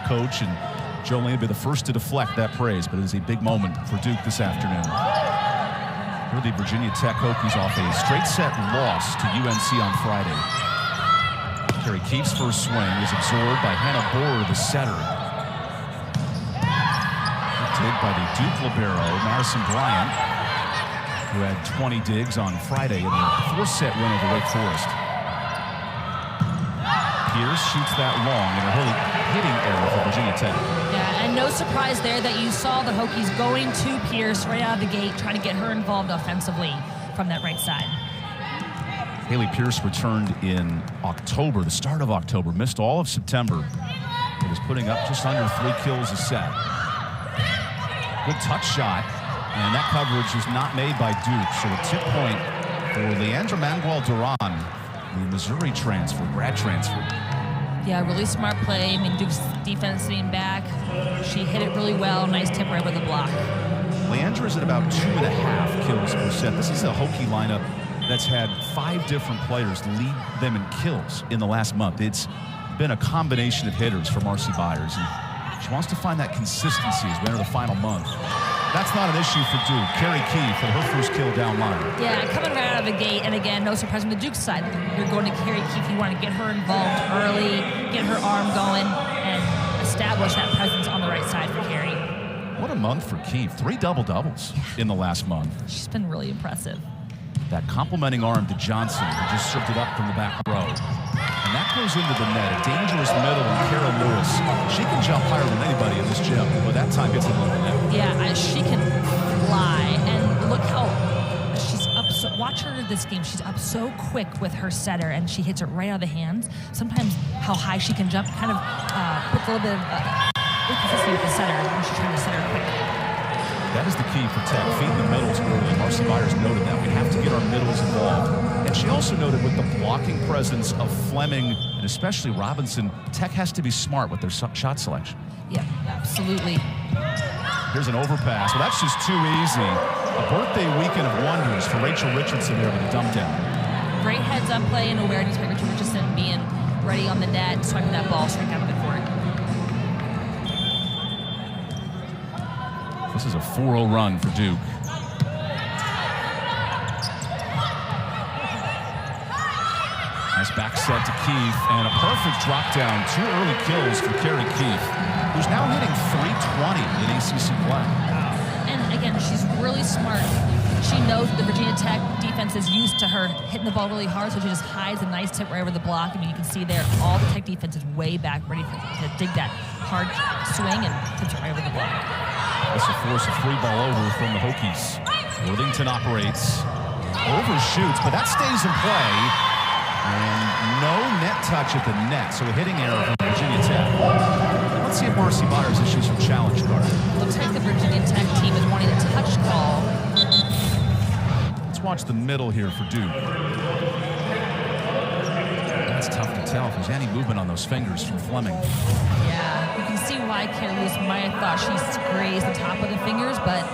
coach, and Jolene will be the first to deflect that praise, but it is a big moment for Duke this afternoon. Here the Virginia Tech Hokies off a straight set loss to UNC on Friday. Carrie Keefe's first swing is absorbed by Hannah Borer, the setter. Dig by the Duke libero, Madison Bryant, who had 20 digs on Friday in the four-set win over Wake Forest. Pierce shoots that long in a hitting error for Virginia Tech. Yeah, and no surprise there that you saw the Hokies going to Pierce right out of the gate, trying to get her involved offensively from that right side. Haley Pierce returned in October, the start of October, missed all of September, but is putting up just under 3 kills a set. Good touch shot, and that coverage is not made by Duke. So a tip point for Leandra Manuel Duran, the Missouri transfer, grad transfer. Yeah, really smart play. I mean, Duke's defense sitting back. She hit it really well. Nice tip right with the block. Leandra is at about 2.5 kills per set. This is a Hokie lineup that's had 5 different players lead them in kills in the last month. It's been a combination of hitters for Marcy Byers. And she wants to find that consistency as we enter the final month. That's not an issue for Duke. Carrie Keefe for her first kill down line. Yeah, coming right out of the gate, and again, no surprise on the Duke side. You're going to Carrie Keefe. You want to get her involved early, get her arm going, and establish that presence on the right side for Carrie. What a month for Keefe. 3 double-doubles in the last month. She's been really impressive. That complimenting arm to Johnson, who just served it up from the back row. And that goes into the net. A dangerous middle, and Kara Lewis. She can jump higher than anybody in this gym, but that time gets into the net. Yeah, she can fly. And look how she's up. Watch her this game. She's up so quick with her setter, and she hits it right out of the hands. Sometimes how high she can jump kind of puts a little bit of inconsistency with the setter when she's trying to set her quick. That is the key for Tech. Feeding the middles early. Marcy Byers noted that. We have to get our middles involved. And she also noted with the blocking presence of Fleming and especially Robinson, Tech has to be smart with their shot selection. Yeah, absolutely. Here's an overpass. Well, that's just too easy. A birthday weekend of wonders for Rachel Richardson there with a dump down. Great heads-up play and awareness by Rachel Richardson being ready on the net, swiping that ball straight down the court. This is a 4-0 run for Duke. Nice back set to Keefe, and a perfect drop down. 2 early kills for Carrie Keefe, who's now hitting .320 in ACC play. And again, she's really smart. She knows the Virginia Tech defense is used to her hitting the ball really hard, so she just hides a nice tip right over the block. I mean, you can see there, all the Tech defense is way back, ready to dig that hard swing and tips it right over the block. This will force a free ball over from the Hokies. Worthington operates, overshoots, but that stays in play. And no net touch at the net, so a hitting error from Virginia Tech. Let's see if Marcy Byers issues from challenge card. Looks like the Virginia Tech team is wanting a touch call. Let's watch the middle here for Duke. That's tough to tell if there's any movement on those fingers from Fleming. Yeah, you can see why Kara Lewis might have thought she grazed the top of the fingers, but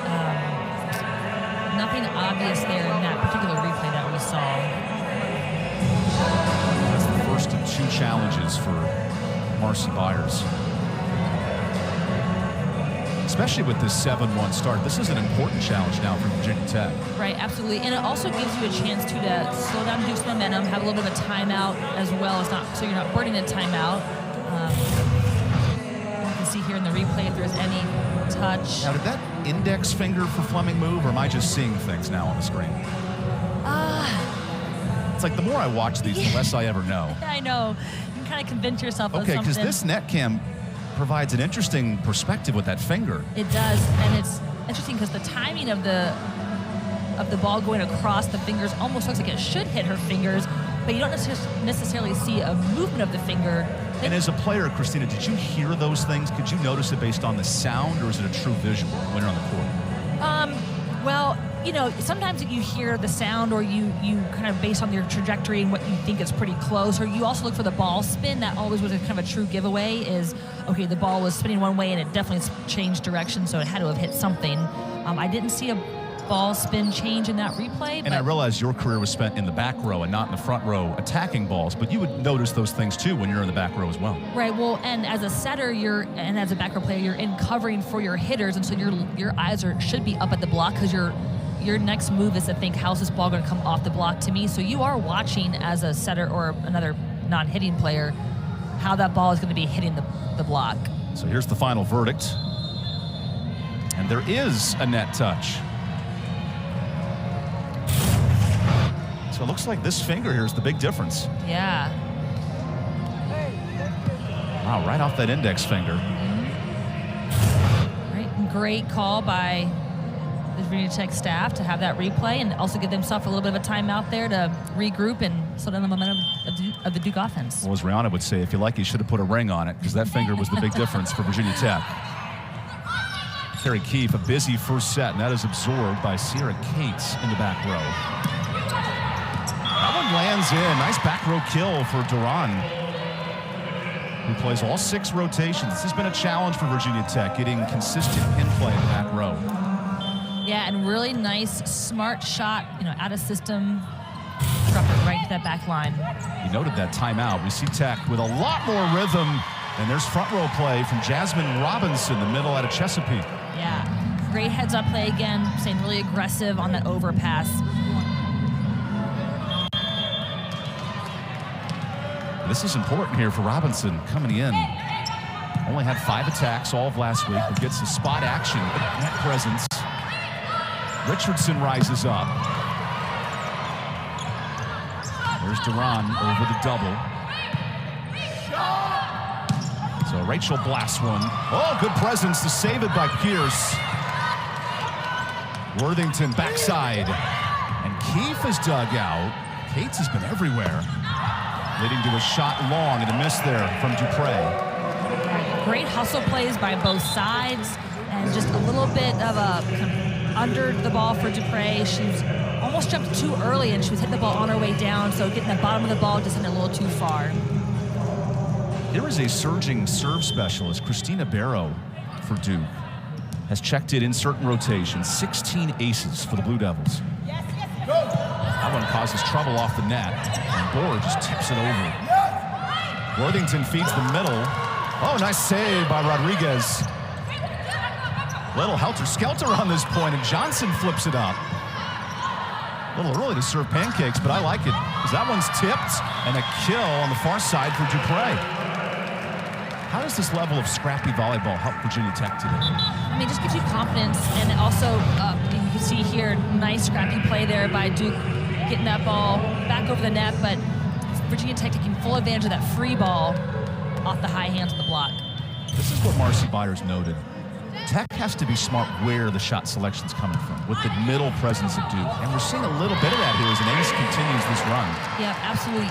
nothing obvious there in that particular replay that we saw. That's the first of 2 challenges for Marcy Byers. Especially with this 7-1 start. This is an important challenge now for Virginia Tech. Right, absolutely. And it also gives you a chance to slow down Duke's momentum, have a little bit of a timeout as well, so you're not burning a timeout. You can see here in the replay if there's any touch. Now, did that index finger for Fleming move, or am I just seeing things now on the screen? It's like the more I watch these, the less I ever know. Yeah, I know. You can kind of convince yourself of something. Okay, because this net cam provides an interesting perspective with that finger. It does, and it's interesting because the timing of the ball going across the fingers almost looks like it should hit her fingers, but you don't necessarily see a movement of the finger. And as a player, Christina, did you hear those things? Could you notice it based on the sound, or is it a true visual when you're on the court? Well, you know, sometimes you hear the sound, or you kind of based on your trajectory and what you think is pretty close, or you also look for the ball spin. That always was a kind of a true giveaway is, okay, the ball was spinning one way and it definitely changed direction, so it had to have hit something. I didn't see a ball spin change in that replay. And I realize your career was spent in the back row and not in the front row attacking balls, but you would notice those things too when you're in the back row as well. Right, well, and as a setter, and as a back row player, you're in covering for your hitters, and so your eyes should be up at the block because your next move is to think, how's this ball going to come off the block to me? So you are watching as a setter or another non-hitting player how that ball is going to be hitting the block. So here's the final verdict. And there is a net touch. So it looks like this finger here is the big difference. Yeah. Wow, right off that index finger. Right, great call by the Virginia Tech staff to have that replay and also give themselves a little bit of a timeout there to regroup and slow down the momentum of the Duke offense. Well, as Rihanna would say, if you like, you should have put a ring on it, because that finger was the big difference for Virginia Tech. Carrie Keefe, a busy first set, and that is absorbed by Sierra Cates in the back row. That one lands in. Nice back row kill for Duran, who plays all 6 rotations. This has been a challenge for Virginia Tech, getting consistent pin play in the back row. Yeah, and really nice, smart shot, out of system. Drop it right to that back line. You noted that timeout. We see Tech with a lot more rhythm, and there's front row play from Jasmine Robinson, the middle out of Chesapeake. Yeah, great heads-up play again, staying really aggressive on that overpass. This is important here for Robinson coming in. Only had 5 attacks all of last week, but gets the spot action, net presence. Richardson rises up. There's Duran over the double. So Rachel blasts one. Oh, good presence to save it by Pierce. Worthington backside. And Keefe is dug out. Cates has been everywhere. Leading to a shot long and a miss there from Dupre. Great hustle plays by both sides, and just a little bit of a under the ball for Dupre. She's almost jumped too early, and she was hitting the ball on her way down, so getting the bottom of the ball just in a little too far. Here is a surging serve specialist, Christina Barrow for Duke. Has checked it in certain rotations, 16 aces for the Blue Devils. That one causes trouble off the net, and Boer just tips it over. Worthington feeds the middle. Oh, nice save by Rodriguez. Little helter-skelter on this point, and Johnson flips it up. A little early to serve pancakes, but I like it, because that one's tipped, and a kill on the far side for Dupre. How does this level of scrappy volleyball help Virginia Tech today? I mean, it just gives you confidence, and also you can see here, nice scrappy play there by Duke, getting that ball back over the net, but Virginia Tech taking full advantage of that free ball off the high hands of the block. This is what Marcy Byers noted. Tech has to be smart where the shot selection's coming from, with the middle presence of Duke. And we're seeing a little bit of that here as an ace continues this run. Yeah, absolutely.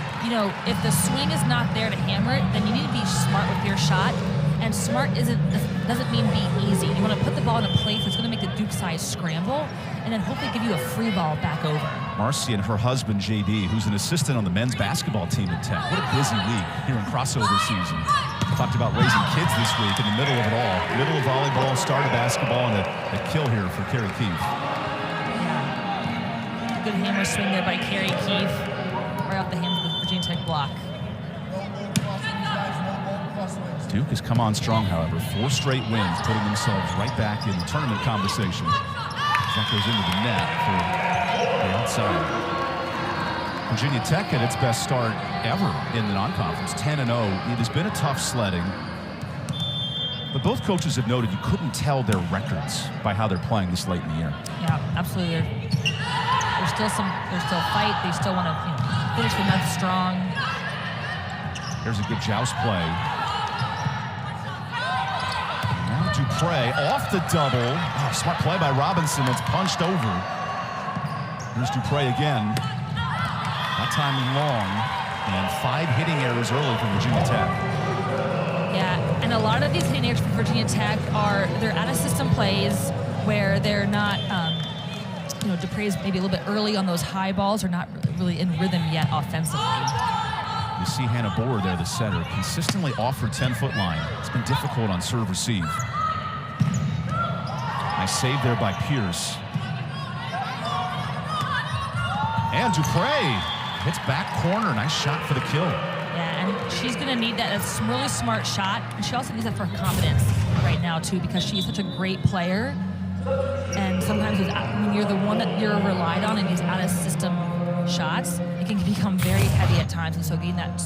If the swing is not there to hammer it, then you need to be smart with your shot. And smart doesn't mean be easy. You want to put the ball in a place that's going to make the Duke side scramble, and then hopefully give you a free ball back over. Marcy and her husband, JD, who's an assistant on the men's basketball team at Tech. What a busy week here in crossover season. Talked about raising kids this week in the middle of it all. Middle of volleyball, start of basketball, and a kill here for Carrie Keefe. Yeah. Good hammer swing there by Carrie Keefe, right off the hands of the Virginia Tech block. Duke has come on strong, however. 4 straight wins, putting themselves right back in the tournament conversation. That goes into the net for the outside. Virginia Tech at its best start ever in the non-conference, 10-0. It has been a tough sledding, but both coaches have noted you couldn't tell their records by how they're playing this late in the year. Yeah, absolutely. There's still fight. They still want to finish the net strong. There's a good joust play. Now Dupre off the double. Oh, smart play by Robinson. That's punched over. Here's Dupre again. That time long, and 5 hitting errors early for Virginia Tech. Yeah, and a lot of these hitting errors for Virginia Tech they're out of system plays where they're not, Dupre's maybe a little bit early on those high balls, or not really in rhythm yet offensively. You see Hannah Boer there, the setter, consistently off her 10-foot line. It's been difficult on serve receive. Nice save there by Pierce. And Dupre hits back corner. Nice shot for the kill. Yeah, and she's going to need that. That's a really smart shot. And she also needs that for her confidence right now, too, because she's such a great player. And sometimes when you're the one that you're relied on in these out-of-system shots, it can become very heavy at times. And so getting that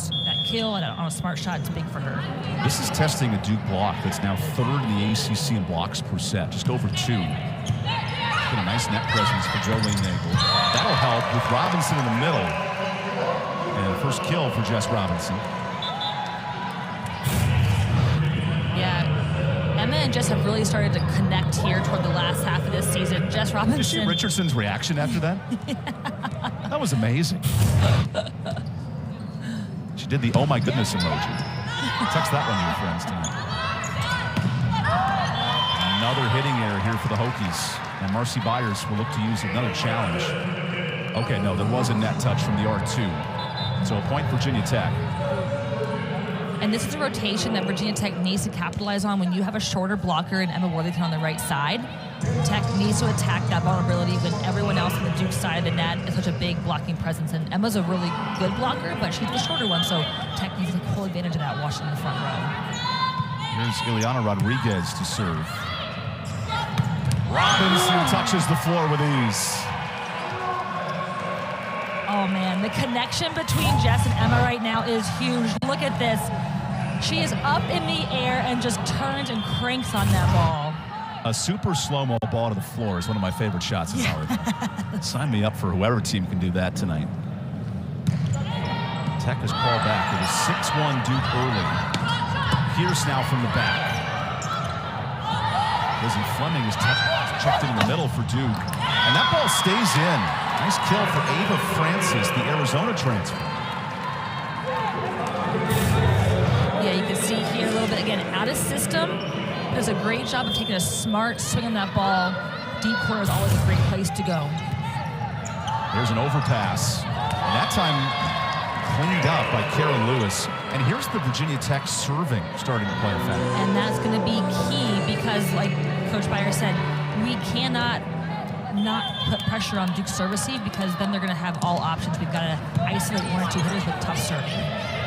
kill and on a smart shot is big for her. This is testing a Duke block that's now third in the ACC in blocks per set, just over 2. Got a nice net presence for Jolene Nagel. That'll help with Robinson in the middle. And first kill for Jess Robinson. Yeah, Emma and Jess have really started to connect here toward the last half of this season. Jess Robinson. Did you see Richardson's reaction after that? That was amazing. She did the oh my goodness emoji. Text that one to your friends tonight. Another hitting error here for the Hokies. And Marcy Byers will look to use another challenge. Okay, no, there was a net touch from the R2. So a point Virginia Tech. And this is a rotation that Virginia Tech needs to capitalize on when you have a shorter blocker and Emma Worthington on the right side. Tech needs to attack that vulnerability when everyone else on the Duke side of the net is such a big blocking presence. And Emma's a really good blocker, but she's the shorter one, so Tech needs to take full advantage of that, watching in the front row. Here's Ileana Rodriguez to serve. Robinson touches the floor with ease. Oh, man, the connection between Jess and Emma right now is huge. Look at this. She is up in the air and just turns and cranks on that ball. A super slow-mo ball to the floor is one of my favorite shots in volleyball. Sign me up for whoever team can do that tonight. Tech is called back. It is 6-1 Duke early. Pierce now from the back. Lizzie Fleming is checked in the middle for Duke. And that ball stays in. Nice kill for Ava Francis, the Arizona transfer. Yeah, you can see here a little bit, again, out of system. Does a great job of taking a smart swing on that ball. Deep corner is always a great place to go. There's an overpass. And that time cleaned up by Kara Lewis. And here's the Virginia Tech serving starting to play effect. And that's going to be key because, like Coach Beyer said, we cannot not put pressure on Duke's service because then they're going to have all options. We've got to isolate 1 or 2 hitters with tough serving.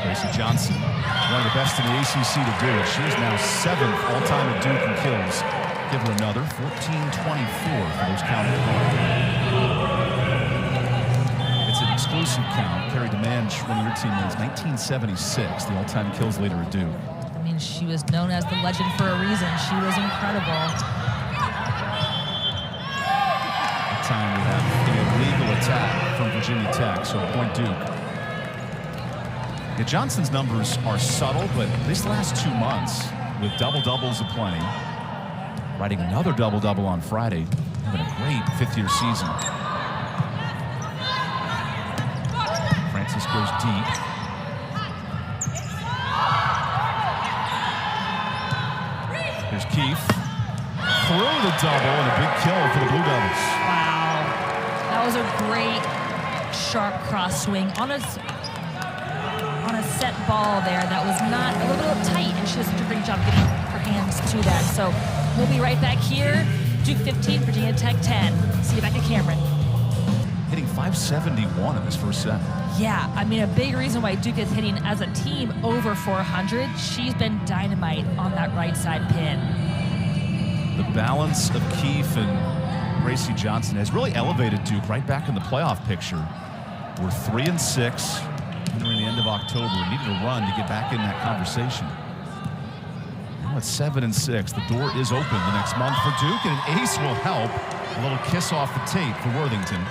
Gracie Johnson, one of the best in the ACC to do it. She is now 7th all-time at Duke in kills. Give her another 14-24 for those counted. It's an exclusive count. Carrie DeMange, one of your teammates, 1976, the all-time kills leader at Duke. I mean, she was known as the legend for a reason. She was incredible. That time we have an illegal attack from Virginia Tech, so a point Duke. Yeah, Johnson's numbers are subtle, but this last 2 months with double-doubles aplenty, riding another double-double on Friday, having a great 5th-year season. Francis goes deep. Here's Keefe. Through the double and a big kill for the Blue Devils. Wow. That was a great, sharp cross swing on a set ball there that was not a little bit tight, and she does such a great job getting her hands to that. So we'll be right back here. Duke 15, Virginia Tech 10. See you back at Cameron. Hitting .571 in this first set. Yeah, I mean, a big reason why Duke is hitting as a team over 400. She's been dynamite on that right side pin. The balance of Keefe and Gracie Johnson has really elevated Duke right back in the playoff picture. We're 3-6. Entering the end of October, needed a run to get back in that conversation. Now it's 7-6. The door is open the next month for Duke, and an ace will help. A little kiss off the tape for Worthington.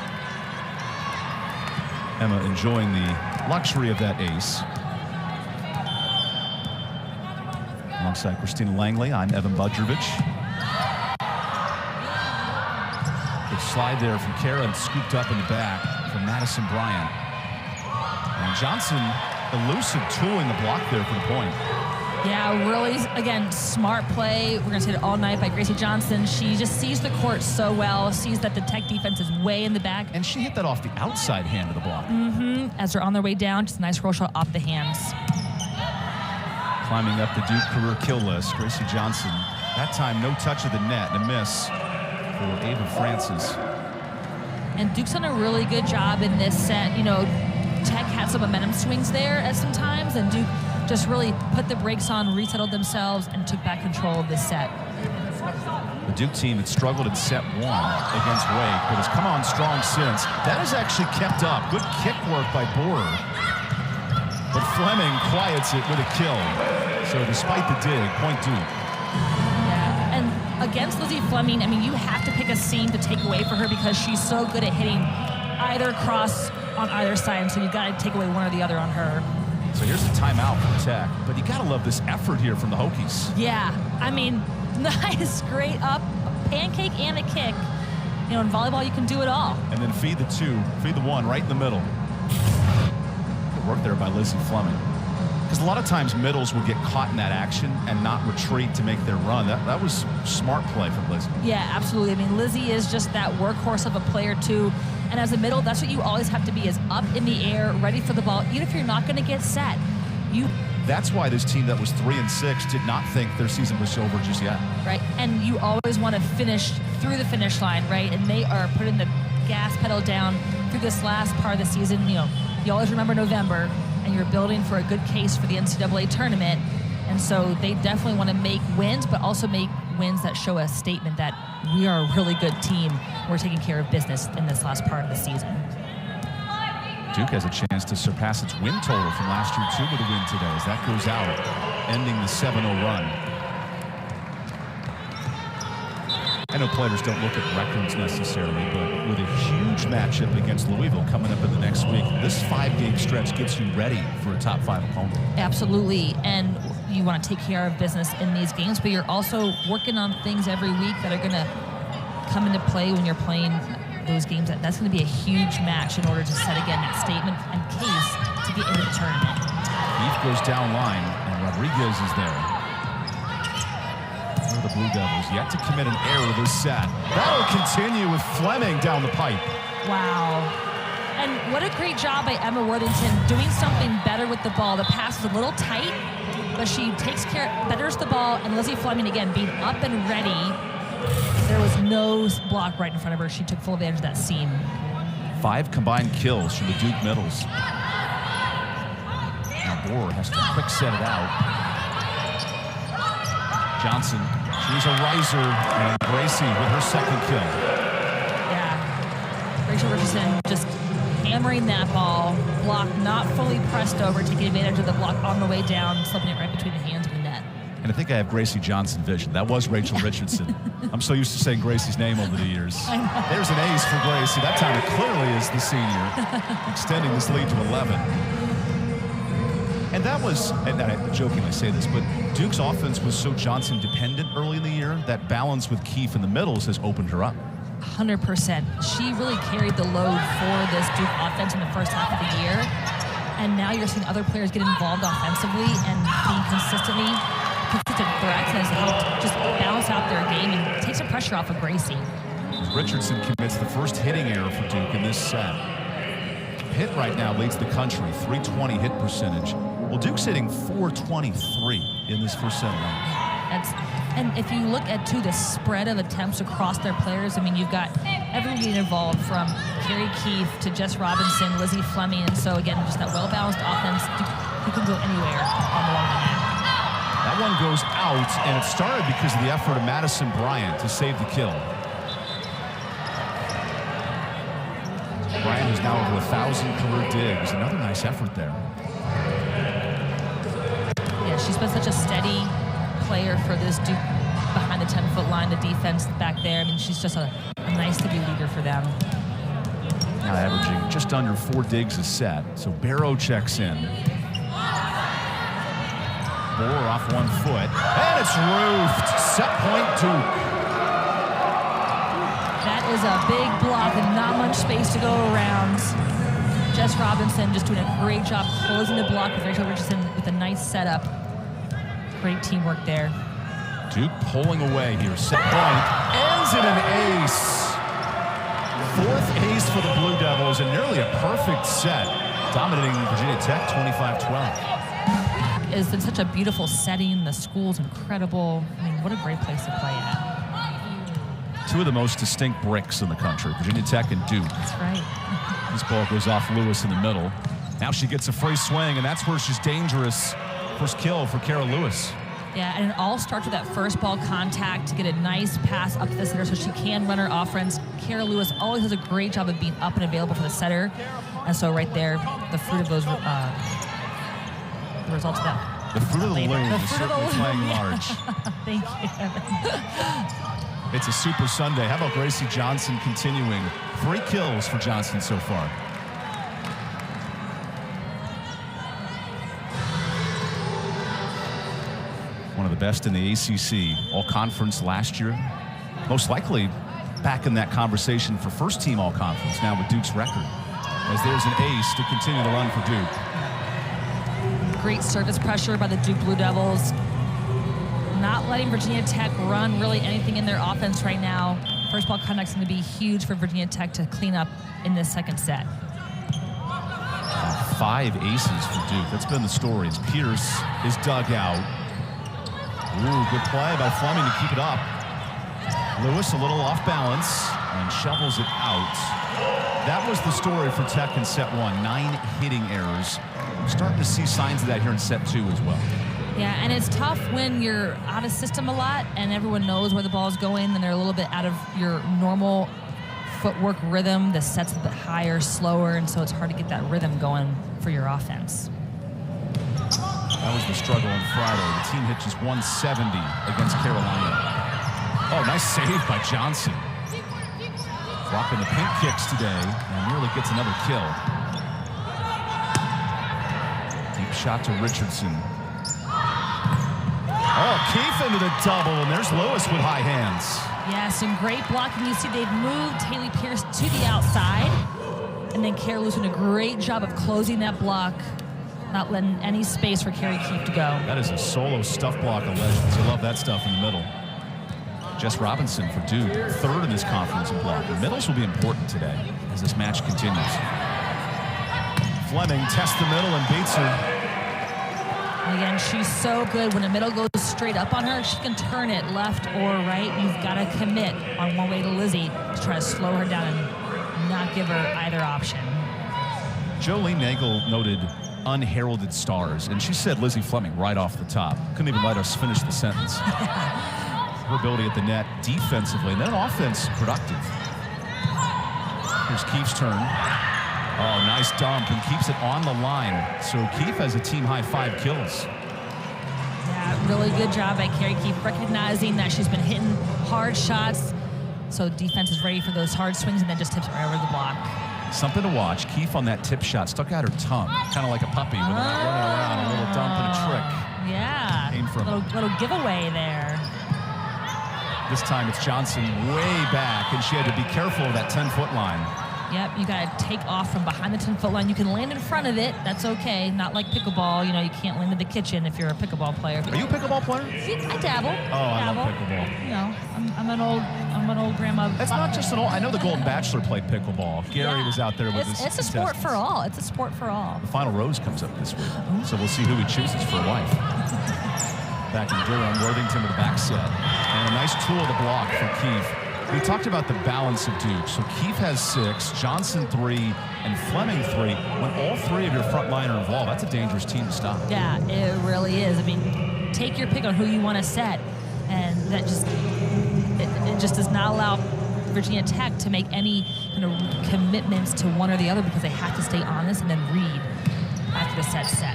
Emma enjoying the luxury of that ace. Alongside Christina Langley, I'm EvanBudrovich. Good slide there from Kara and scooped up in the back from Madison Bryant. And Johnson, elusive tooling the block there for the point. Yeah, really, again, smart play. We're going to say it all night by Gracie Johnson. She just sees the court so well, sees that the Tech defense is way in the back. And she hit that off the outside hand of the block. As they're on their way down, just a nice roll shot off the hands. Climbing up the Duke career kill list, Gracie Johnson. That time, no touch of the net and a miss for Ava Francis. And Duke's done a really good job in this set. You know, Tech had some momentum swings there at some times, and Duke just really put the brakes on, resettled themselves, and took back control of this set. The Duke team had struggled in set 1 against Wake, but has come on strong since. That has actually kept up. Good kick work by Borer. But Fleming quiets it with a kill. So despite the dig, point Duke. Yeah, and against Lizzie Fleming, I mean, you have to pick a seam to take away for her because she's so good at hitting either cross on either side. So you got to take away one or the other on her. So here's a timeout for Tech. But you got to love this effort here from the Hokies. Yeah, I mean, nice, great up, pancake and a kick. You know, in volleyball, you can do it all. And then feed the 2, feed the 1 right in the middle. Good work there by Lizzie Fleming. Because a lot of times middles will get caught in that action and not retreat to make their run. That was smart play from Lizzie. Yeah, absolutely. I mean, Lizzie is just that workhorse of a player, too. And as a middle, that's what you always have to be, is up in the air, ready for the ball, even if you're not going to get set. That's why this team that was 3-6 did not think their season was over just yet. Right, and you always want to finish through the finish line, right? And they are putting the gas pedal down through this last part of the season. You know, you always remember November, and you're building for a good case for the NCAA tournament. And so they definitely want to make wins, but also make wins that show a statement that we are a really good team. We're taking care of business in this last part of the season. Duke has a chance to surpass its win total from last year, too, with a win today, as that goes out, ending the 7-0 run. I know players don't look at records necessarily, but with a huge matchup against Louisville coming up in the next week, this 5-game stretch gets you ready for a top 5 opponent. Absolutely, and you want to take care of business in these games, but you're also working on things every week that are going to come into play when you're playing those games. That's going to be a huge match in order to set, again, that statement and case to get into the tournament. Keith goes down line, and Rodriguez is there. The Blue Devils yet to commit an error this set. That'll continue with Fleming down the pipe. Wow. And what a great job by Emma Worthington doing something better with the ball. The pass is a little tight, but she takes care, betters the ball, and Lizzie Fleming, again, being up and ready. There was no block right in front of her. She took full advantage of that seam. 5 combined kills from the Duke middles. Now Borer has to quick set it out. Johnson, she's a riser, and Gracie with her second kill. Yeah, Rachel Richardson just hammering that ball. Block not fully pressed over, taking advantage of the block on the way down, slipping it right between the hands of the net. And I think I have Gracie Johnson vision. That was Rachel Richardson. I'm so used to saying Gracie's name over the years. There's an ace for Gracie. That time it clearly is the senior, extending this lead to 11. And that was, and I jokingly say this, but Duke's offense was so Johnson dependent early in the year that balance with Keefe in the middles has opened her up. 100%. She really carried the load for this Duke offense in the first half of the year. And now you're seeing other players get involved offensively and being consistent threats and has helped just balance out their game and take some pressure off of Gracie. Richardson commits the first hitting error for Duke in this set. Hit right now leads the country, 320 hit percentage. Well, Duke's hitting 423 in this first set alone. And if you look at, too, the spread of attempts across their players, I mean, you've got everyone getting involved from Carrie Keefe to Jess Robinson, Lizzie Fleming, and so, again, just that well-balanced offense. You can go anywhere on the long end. That one goes out, and it started because of the effort of Madison Bryant to save the kill. Bryant is now over 1,000 career digs. Another nice effort there. Yeah, she's been such a steady player for this Duke behind the 10-foot line, the defense back there. I mean, she's just a nice to be leader for them. Now averaging just under 4 digs a set. So Barrow checks in. Borer off 1 foot, and it's roofed. Set point Duke. That is a big block and not much space to go around. Jess Robinson just doing a great job closing the block with Rachel Richardson with a nice setup. Great teamwork there. Duke pulling away here. Set point ends in an ace. 4th ace for the Blue Devils and nearly a perfect set. Dominating Virginia Tech 25-12. It's in such a beautiful setting. The school's incredible. I mean, what a great place to play at. two of the most distinct bricks in the country, Virginia Tech and Duke. That's right. This ball goes off Lewis in the middle. Now she gets a free swing, and that's where she's dangerous. First kill for Kara Lewis. Yeah, and it all starts with that first ball contact to get a nice pass up to the setter so she can run her offense. Kara Lewis always does a great job of being up and available for the setter. And so right there, the fruit of those, the results of that. The fruit of the loom is certainly playing large. Thank you, Evan. It's a super Sunday. How about Gracie Johnson continuing? 3 kills for Johnson so far. One of the best in the ACC, all-conference last year. Most likely back in that conversation for first-team all-conference now with Duke's record, as there's an ace to continue the run for Duke. Great service pressure by the Duke Blue Devils. Not letting Virginia Tech run really anything in their offense right now. First ball contact's going to be huge for Virginia Tech to clean up in this second set. 5 aces for Duke. That's been the story. As Pierce is dug out. Ooh, good play by Fleming to keep it up. Lewis a little off balance and shovels it out. That was the story for Tech in set 1. 9 hitting errors. We're starting to see signs of that here in set 2 as well. Yeah, and it's tough when you're out of system a lot and everyone knows where the ball is going and they're a little bit out of your normal footwork rhythm. The set's a bit higher, slower, and so it's hard to get that rhythm going for your offense. That was the struggle on Friday. The team hit just 170 against Carolina. Oh, nice save by Johnson. Dropping the pink kicks today and nearly gets another kill. Deep shot to Richardson. Oh, Keefe into the double, and there's Lewis with high hands. Yeah, some great blocking. You see they've moved Haley Pierce to the outside, and then Kara Lewis doing a great job of closing that block, not letting any space for Carrie Keefe to go. That is a solo stuff block of legends. You love that stuff in the middle. Jess Robinson for Duke, 3rd in this conference in blocking. Middles will be important today as this match continues. Fleming tests the middle and beats her. Again, she's so good. When the middle goes straight up on her, she can turn it left or right. You've got to commit on one way to Lizzie to try to slow her down and not give her either option. Jolene Nagel noted unheralded stars, and she said Lizzie Fleming right off the top. Couldn't even let us finish the sentence. Her ability at the net defensively, and then offense productive. Here's Keefe's turn. Oh, nice dump, and keeps it on the line. So Keefe has a team-high 5 kills. Yeah, really good job by Carrie Keefe, recognizing that she's been hitting hard shots. So defense is ready for those hard swings, and then just tips right over the block. Something to watch. Keefe on that tip shot stuck out her tongue, kind of like a puppy with running around, a little dump and a trick. Yeah, Came from little giveaway there. This time it's Johnson way back, and she had to be careful of that 10-foot line. Yep, you got to take off from behind the 10-foot line. You can land in front of it. That's okay. Not like pickleball. You know, you can't land in the kitchen if you're a pickleball player. Are you a pickleball player? I dabble. I love pickleball. You know, I'm an old grandma. It's not just an old. I know the Golden Bachelor played pickleball. Gary was out there with his. It's a sport for all. It's a sport for all. The final rose comes up this week, so we'll see who he chooses for a wife. Back in Durham, Worthington with the back set, and a nice tool of the block for Keefe. We talked about the balance of Duke. So Keefe has 6, Johnson 3, and Fleming 3. When all 3 of your front line are involved, that's a dangerous team to stop. Yeah, it really is. I mean, take your pick on who you want to set, and that just it just does not allow Virginia Tech to make any kind of commitments to one or the other because they have to stay honest and then read after the set's set.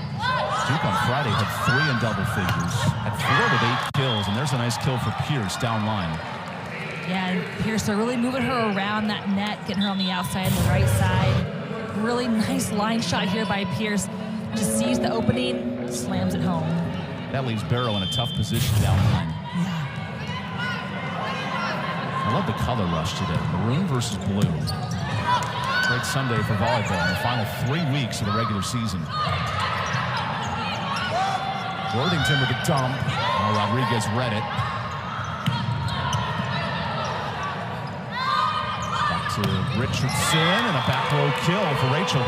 Duke on Friday had 3 in double figures, had 4 with 8 kills, and there's a nice kill for Pierce down line. Yeah, and Pierce, they're really moving her around that net, getting her on the outside and the right side. Really nice line shot here by Pierce. Just sees the opening, slams it home. That leaves Barrow in a tough position down line. Yeah. I love the color rush today. Maroon versus blue. Great Sunday for volleyball in the final 3 weeks of the regular season. Worthington with a dump. Oh, Rodriguez read it. To Richardson, and a back row kill for Rachel.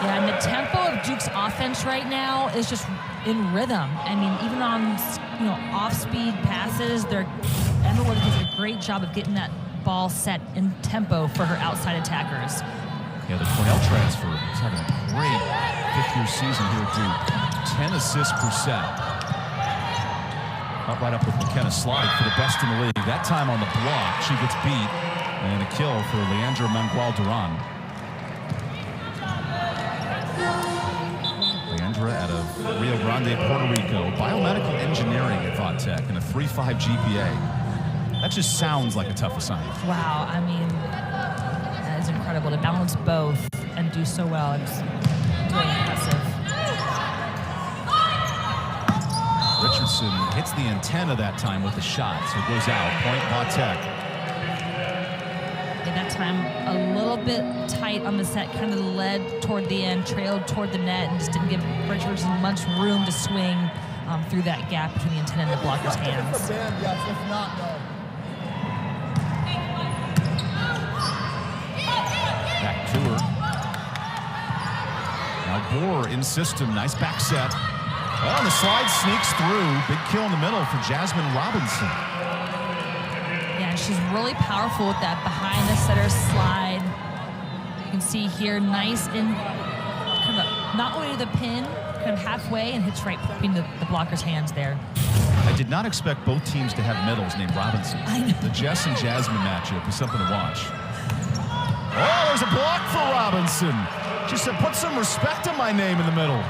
Yeah, and the tempo of Duke's offense right now is just in rhythm. I mean, even on off-speed passes, EvanBudrovich does a great job of getting that ball set in tempo for her outside attackers. Yeah, the Cornell transfer is having a great fifth-year season here at Duke. 10 assists per set. Right up with McKenna Slide for the best in the league. That time on the block, she gets beat. And a kill for Leandra Mangual-Duran. Leandra out of Rio Grande, Puerto Rico. Biomedical engineering at Vodtech and a 3.5 GPA. That just sounds like a tough assignment. Wow, I mean, that is incredible to balance both and do so well. It's really impressive. Richardson hits the antenna that time with the shot, so it goes out. Point Vodtech. And that time a little bit tight on the set, kind of led toward the end, trailed toward the net, and just didn't give Richardson much room to swing through that gap between the antenna and the blocker's hands. Back to her. Now Bohr in system, nice back set. Well, and the slide sneaks through. Big kill in the middle for Jasmine Robinson. Yeah, and she's really powerful with that behind the setter slide. You can see here, nice in kind of not only to the pin, kind of halfway, and hits right between the blocker's hands there. I did not expect both teams to have middles named Robinson. I know. The Jess and Jasmine matchup is something to watch. Oh, there's a block for Robinson. She said, put some respect on my name in the middle.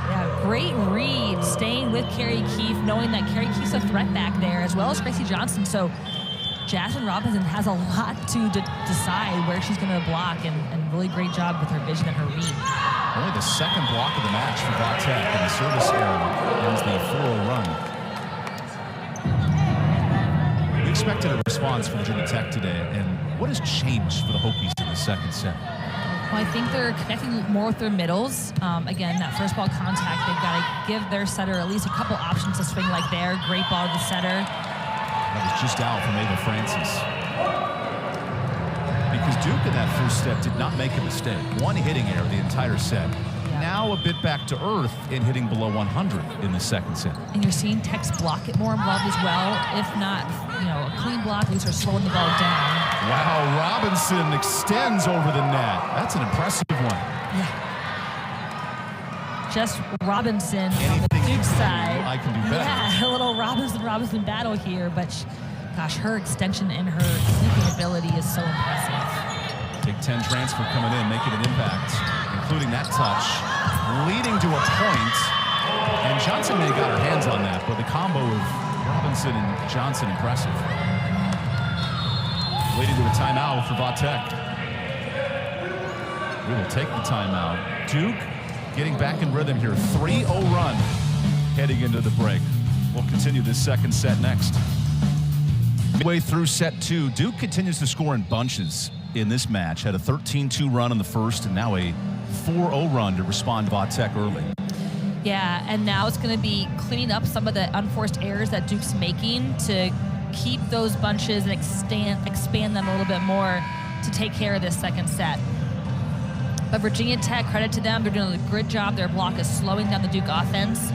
Yeah, great read, staying with Carrie Keefe, knowing that Carrie Keefe's a threat back there, as well as Gracie Johnson. So Jasmine Robinson has a lot to decide where she's going to block, and really great job with her vision and her read. Only the second block of the match for Vodtech, and the service error ends the 4-0 run. We expected a response from Virginia Tech today, and what has changed for the Hokies in the second set? Well, I think they're connecting more with their middles. Again, that first ball contact, they've got to give their setter at least a couple options to swing like there. Great ball to the setter. That was just out from Ava Francis. Because Duke in that first set did not make a mistake. One hitting error the entire set. Yeah. Now a bit back to earth in hitting below 100 in the second set. And you're seeing Tech's block get more involved as well. If not, a clean block, at least they're slowing the ball down. Wow, Robinson extends over the net. That's an impressive one. Yeah. Just Robinson on the Duke side. I can do better. Yeah, a little Robinson battle here, but gosh, her extension and her sneaking ability is so impressive. Big 10 transfer coming in, making an impact, including that touch, leading to a point. And Johnson may have got her hands on that, but the combo of Robinson and Johnson, impressive. Leading to a timeout for Vodtech. We will take the timeout. Duke getting back in rhythm here. 3-0 run heading into the break. We'll continue this second set next. Midway through set two, Duke continues to score in bunches in this match. Had a 13-2 run in the first, and now a 4-0 run to respond to Vodtech early. Yeah, and now it's going to be cleaning up some of the unforced errors that Duke's making to keep those bunches and expand them a little bit more to take care of this second set. But Virginia Tech, credit to them, they're doing a good job. Their block is slowing down the Duke offense.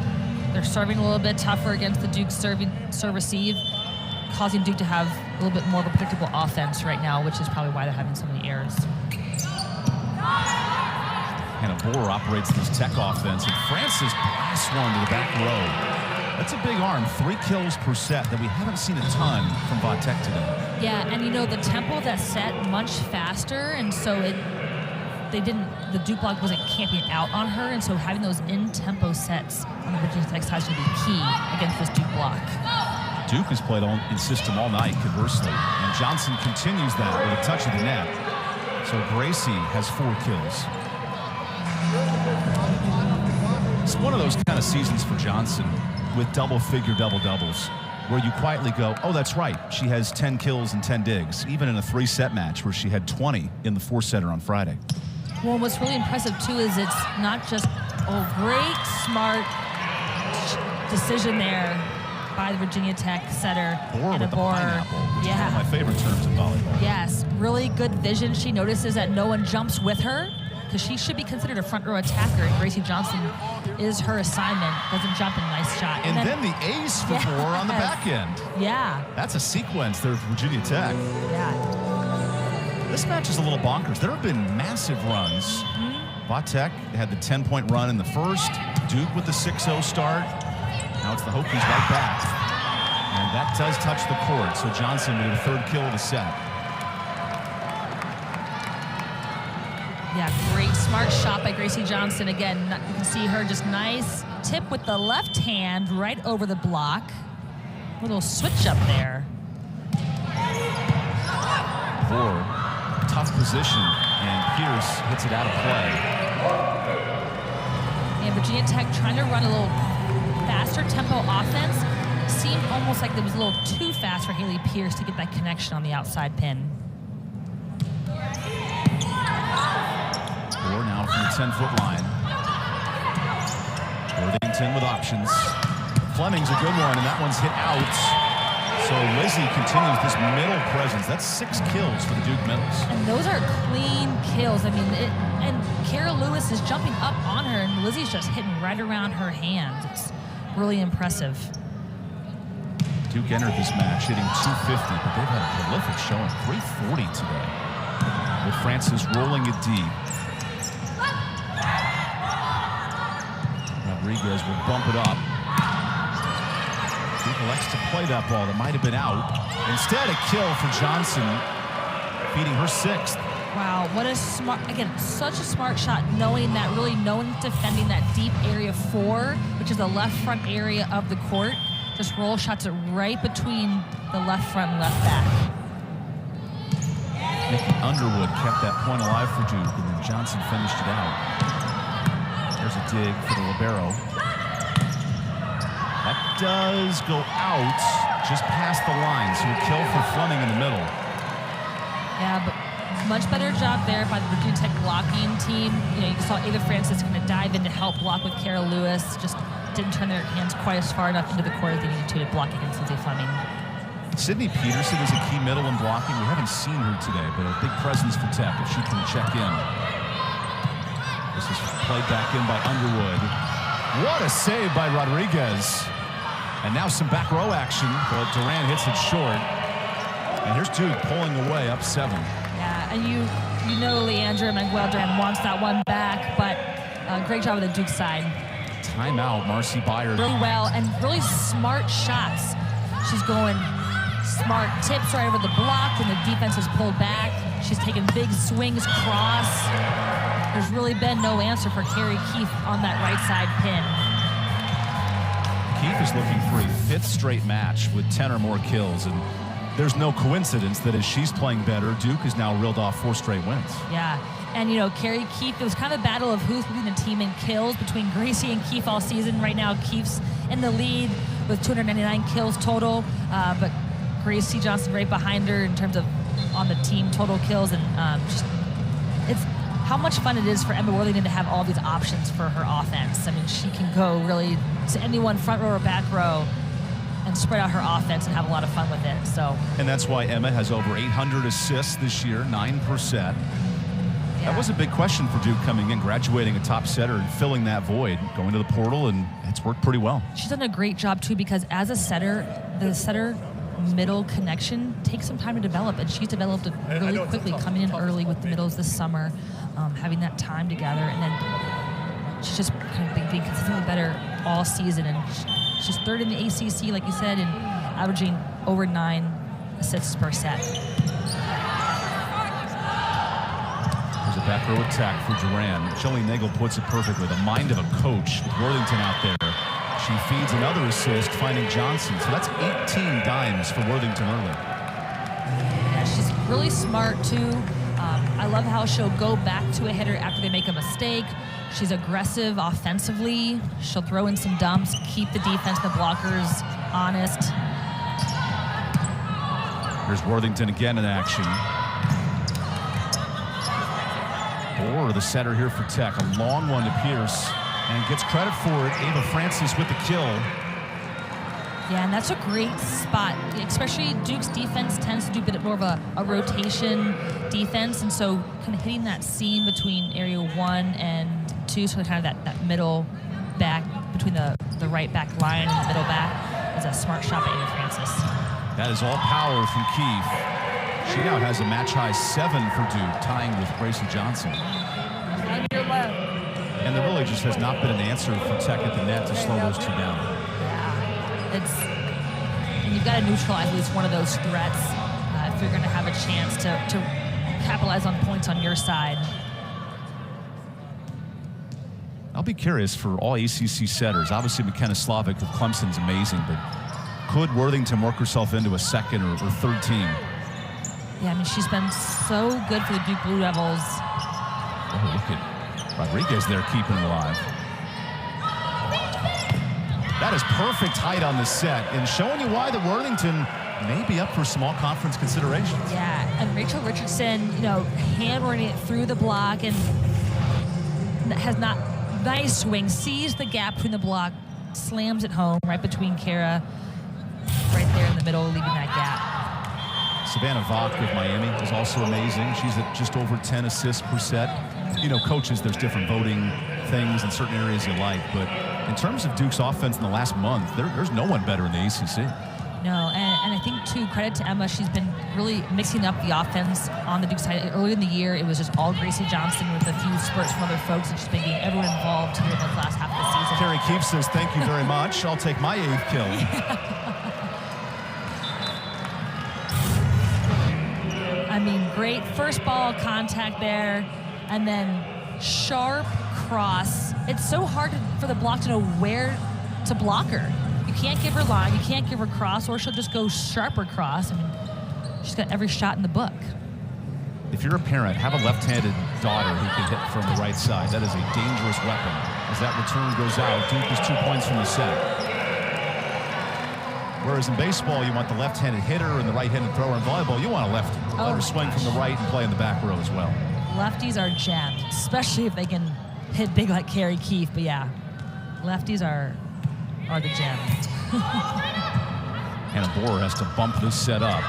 They're serving a little bit tougher against the Duke serve-receive, causing Duke to have a little bit more of a predictable offense right now, which is probably why they're having so many errors. Hannah Bohr operates this Tech offense, and Francis blasts one to the back row. That's a big arm, 3 kills per set that we haven't seen a ton from Vodtech today. Yeah, and the tempo of that set much faster, and so the Duke block wasn't camping out on her, and so having those in-tempo sets on the Virginia Tech side is going to be key against this Duke block. Duke has played in system all night, conversely, and Johnson continues that with a touch of the net. So Gracie has 4 kills. It's one of those kind of seasons for Johnson with double-figure double-doubles, where you quietly go, oh, that's right, she has 10 kills and 10 digs, even in a 3-set match where she had 20 in the 4-setter on Friday. Well, what's really impressive, too, is it's not just a great, smart decision there by the Virginia Tech setter. Bohr with the pineapple, which is one of my favorite terms in volleyball. Yes, really good vision. She notices that no one jumps with her, because she should be considered a front row attacker, and Gracie Johnson is her assignment. Doesn't jump in, nice shot. And then the ace for 4 on the back end. Yeah. That's a sequence there for Virginia Tech. Yeah. This match is a little bonkers. There have been massive runs. Tech had the 10-point run in the first. Duke with the 6-0 start. Now it's the Hokies right back. And that does touch the court. So Johnson with her 3rd kill of the set. Yeah, great, smart shot by Gracie Johnson. Again, you can see her just nice tip with the left hand right over the block. Little switch up there. 4, tough position, and Pierce hits it out of play. And Virginia Tech trying to run a little faster tempo offense. Seemed almost like it was a little too fast for Haley Pierce to get that connection on the outside pin. 4 now from the 10-foot line. Worthington with options. Fleming's a good one, and that one's hit out. So Lizzie continues this middle presence. That's 6 kills for the Duke middles. And those are clean kills. I mean, and Kara Lewis is jumping up on her, and Lizzie's just hitting right around her hands. It's really impressive. Duke entered this match hitting 250, but they've had a prolific showing. 340 today. With Francis rolling it deep. Rodriguez will bump it up. Duke elects to play that ball that might have been out. Instead, a kill for Johnson, beating her 6th. Wow, what a smart, again, such a smart shot, knowing that, really knowing defending that deep area 4, which is the left front area of the court. Just roll shots it right between the left front and left back. Nikki Underwood kept that point alive for Duke, and then Johnson finished it out. There's a dig for the libero. That does go out just past the line, so a kill for Fleming in the middle. Yeah, but much better job there by the Virginia Tech blocking team. You know, you saw Ava Francis kind of dive in to help block with Kara Lewis. Just didn't turn their hands quite as far enough into the court as they needed to block against Lindsay Fleming. Sydney Peterson is a key middle in blocking. We haven't seen her today, but a big presence for Tech if she can check in. This is played back in by Underwood. What a save by Rodriguez. And now some back row action, but Duran hits it short. And here's Duke pulling away up 7. Yeah, and you know Leandra Manuel Duran wants that one back, but great job on the Duke side. Timeout, Marcy Byard. Really well and really smart shots. She's going smart tips right over the block when the defense is pulled back. She's taking big swings cross. There's really been no answer for Carrie Keefe on that right side pin. Keefe is looking for a 5th straight match with 10 or more kills, and there's no coincidence that as she's playing better, Duke has now reeled off 4 straight wins. Yeah, and you know, Carrie Keefe, it was kind of a battle of who's leading the team in kills between Gracie and Keefe all season. Right now, Keefe's in the lead with 299 kills total, but Gracie Johnson right behind her in terms of on the team total kills, and just it's how much fun it is for Emma Worthington to have all these options for her offense. I mean, she can go really to anyone front row or back row and spread out her offense and have a lot of fun with it. So, and that's why Emma has over 800 assists this year, 9%. That was a big question for Duke coming in, graduating a top setter and filling that void, going to the portal, and it's worked pretty well. She's done a great job, too, because as a setter, the setter middle connection takes some time to develop, and she's developed it really quickly, coming in early with the middles this summer, having that time together, and then she's just kind of being consistently better all season, and she's 3rd in the ACC, like you said, and averaging over 9 assists per set. There's a back row attack for Duran. Jillian Nagel puts it perfectly. The mind of a coach with Worthington out there. She feeds another assist, finding Johnson. So that's 18 dimes for Worthington early. Yeah, she's really smart, too. I love how she'll go back to a hitter after they make a mistake. She's aggressive offensively. She'll throw in some dumps, keep the defense, the blockers honest. Here's Worthington again in action. Or the setter here for Tech. A long one to Pierce. And gets credit for it. Ava Francis with the kill. Yeah, and that's a great spot, especially Duke's defense tends to do a bit more of a rotation defense, and so kind of hitting that seam between area 1 and 2, so kind of that middle back between the right back line and the middle back is a smart shot by Ava Francis. That is all power from Keefe. She now has a match-high 7 for Duke, tying with Gracie Johnson. And there really just has not been an answer for Tech at the net to slow those two down. And you've got to neutralize at least one of those threats if you're going to have a chance to capitalize on points on your side. I'll be curious for all ACC setters. Obviously, McKenna Slavic of Clemson's amazing, but could Worthington work herself into a second or third team? Yeah, I mean, she's been so good for the Duke Blue Devils. Oh, look at Rodriguez there keeping it alive. That is perfect height on the set and showing you why the Worthington may be up for small conference considerations. Yeah, and Rachel Richardson, hand-running it through the block and has not nice swing, sees the gap between the block, slams it home right between Kara, right there in the middle, leaving that gap. Savannah Vaught with Miami is also amazing. She's at just over 10 assists per set. Coaches, there's different voting things in certain areas you like, but in terms of Duke's offense in the last month, there's no one better in the ACC. No, and I think, too, credit to Emma, she's been really mixing up the offense on the Duke side. Early in the year, it was just all Gracie Johnson with a few spurts from other folks, and she's been getting everyone involved here in the last half of the season. Carrie Keefe says, thank you very much. I'll take my 8th kill. I mean, great first ball contact there, and then sharp cross. It's so hard for the block to know where to block her. You can't give her line, you can't give her cross, or she'll just go sharper cross. I mean, she's got every shot in the book. If you're a parent, have a left-handed daughter who can hit from the right side. That is a dangerous weapon. As that return goes out, Duke is 2 points from the set. Whereas in baseball, you want the left-handed hitter and the right-handed thrower. In volleyball, you want a lefty. Let her swing from the right and play in the back row as well. Lefties are jammed, especially if they can hit big like Carrie Keefe. But yeah, lefties are the gem. Hannah Bohr has to bump this set up.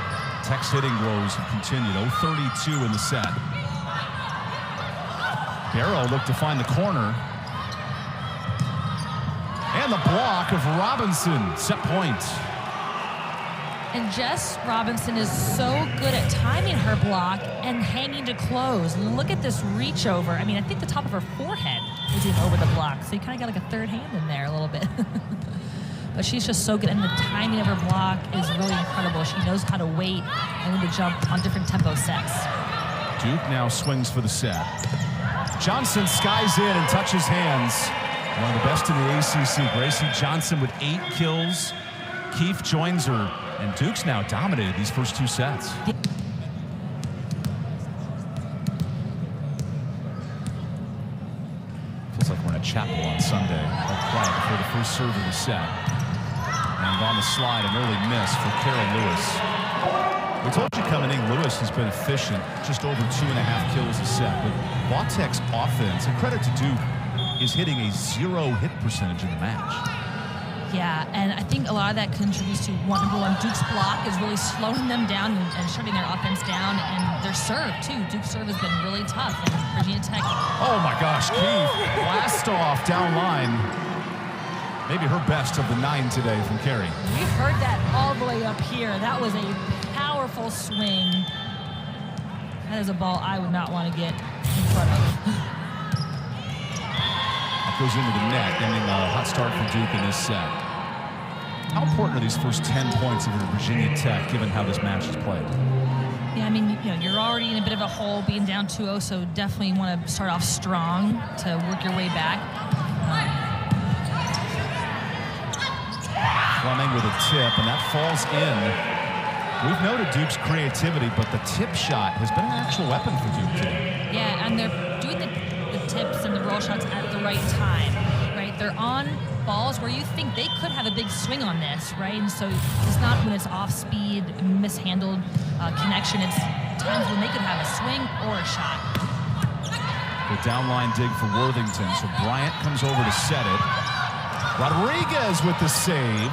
Tech's hitting woes have continued. 0-32 in the set. Barrow looked to find the corner. And the block of Robinson. Set point. And Jess Robinson is so good at timing her block and hanging to close. Look at this reach over. I mean, I think the top of her forehead is in over the block. So you kind of got like a third hand in there a little bit. But she's just so good. And the timing of her block is really incredible. She knows how to wait and when to jump on different tempo sets. Duke now swings for the set. Johnson skies in and touches hands. One of the best in the ACC. Gracie Johnson with 8 kills. Keefe joins her. And Duke's now dominated these first 2 sets. Feels like we're in a chapel on Sunday. All quiet before the first serve of the set. And on the slide, an early miss for Kara Lewis. We told you coming in, Lewis has been efficient, just over 2.5 kills a set. But Vautech's offense, and credit to Duke, is hitting a 0 hit percentage in the match. Yeah, and I think a lot of that contributes to number one, Duke's block is really slowing them down and shutting their offense down, and their serve, too. Duke's serve has been really tough, and Virginia Tech. Oh, my gosh, Keefe, blast off down line. Maybe her best of the 9 today from Carrie. We've heard that all the way up here. That was a powerful swing. That is a ball I would not want to get in front of. That goes into the net, ending a hot start for Duke in this set. How important are these first 10 points of Virginia Tech, given how this match is played? Yeah, I mean, you're already in a bit of a hole being down 2-0, so definitely want to start off strong to work your way back. Fleming with a tip, and that falls in. We've noted Duke's creativity, but the tip shot has been an actual weapon for Duke today. Yeah, and they're doing the tips and the roll shots at the right time, right? They're on balls where you think they could have a big swing on this, right? And so it's not when it's off speed, mishandled connection. It's times when they could have a swing or a shot. The downline dig for Worthington. So Bryant comes over to set it. Rodriguez with the save.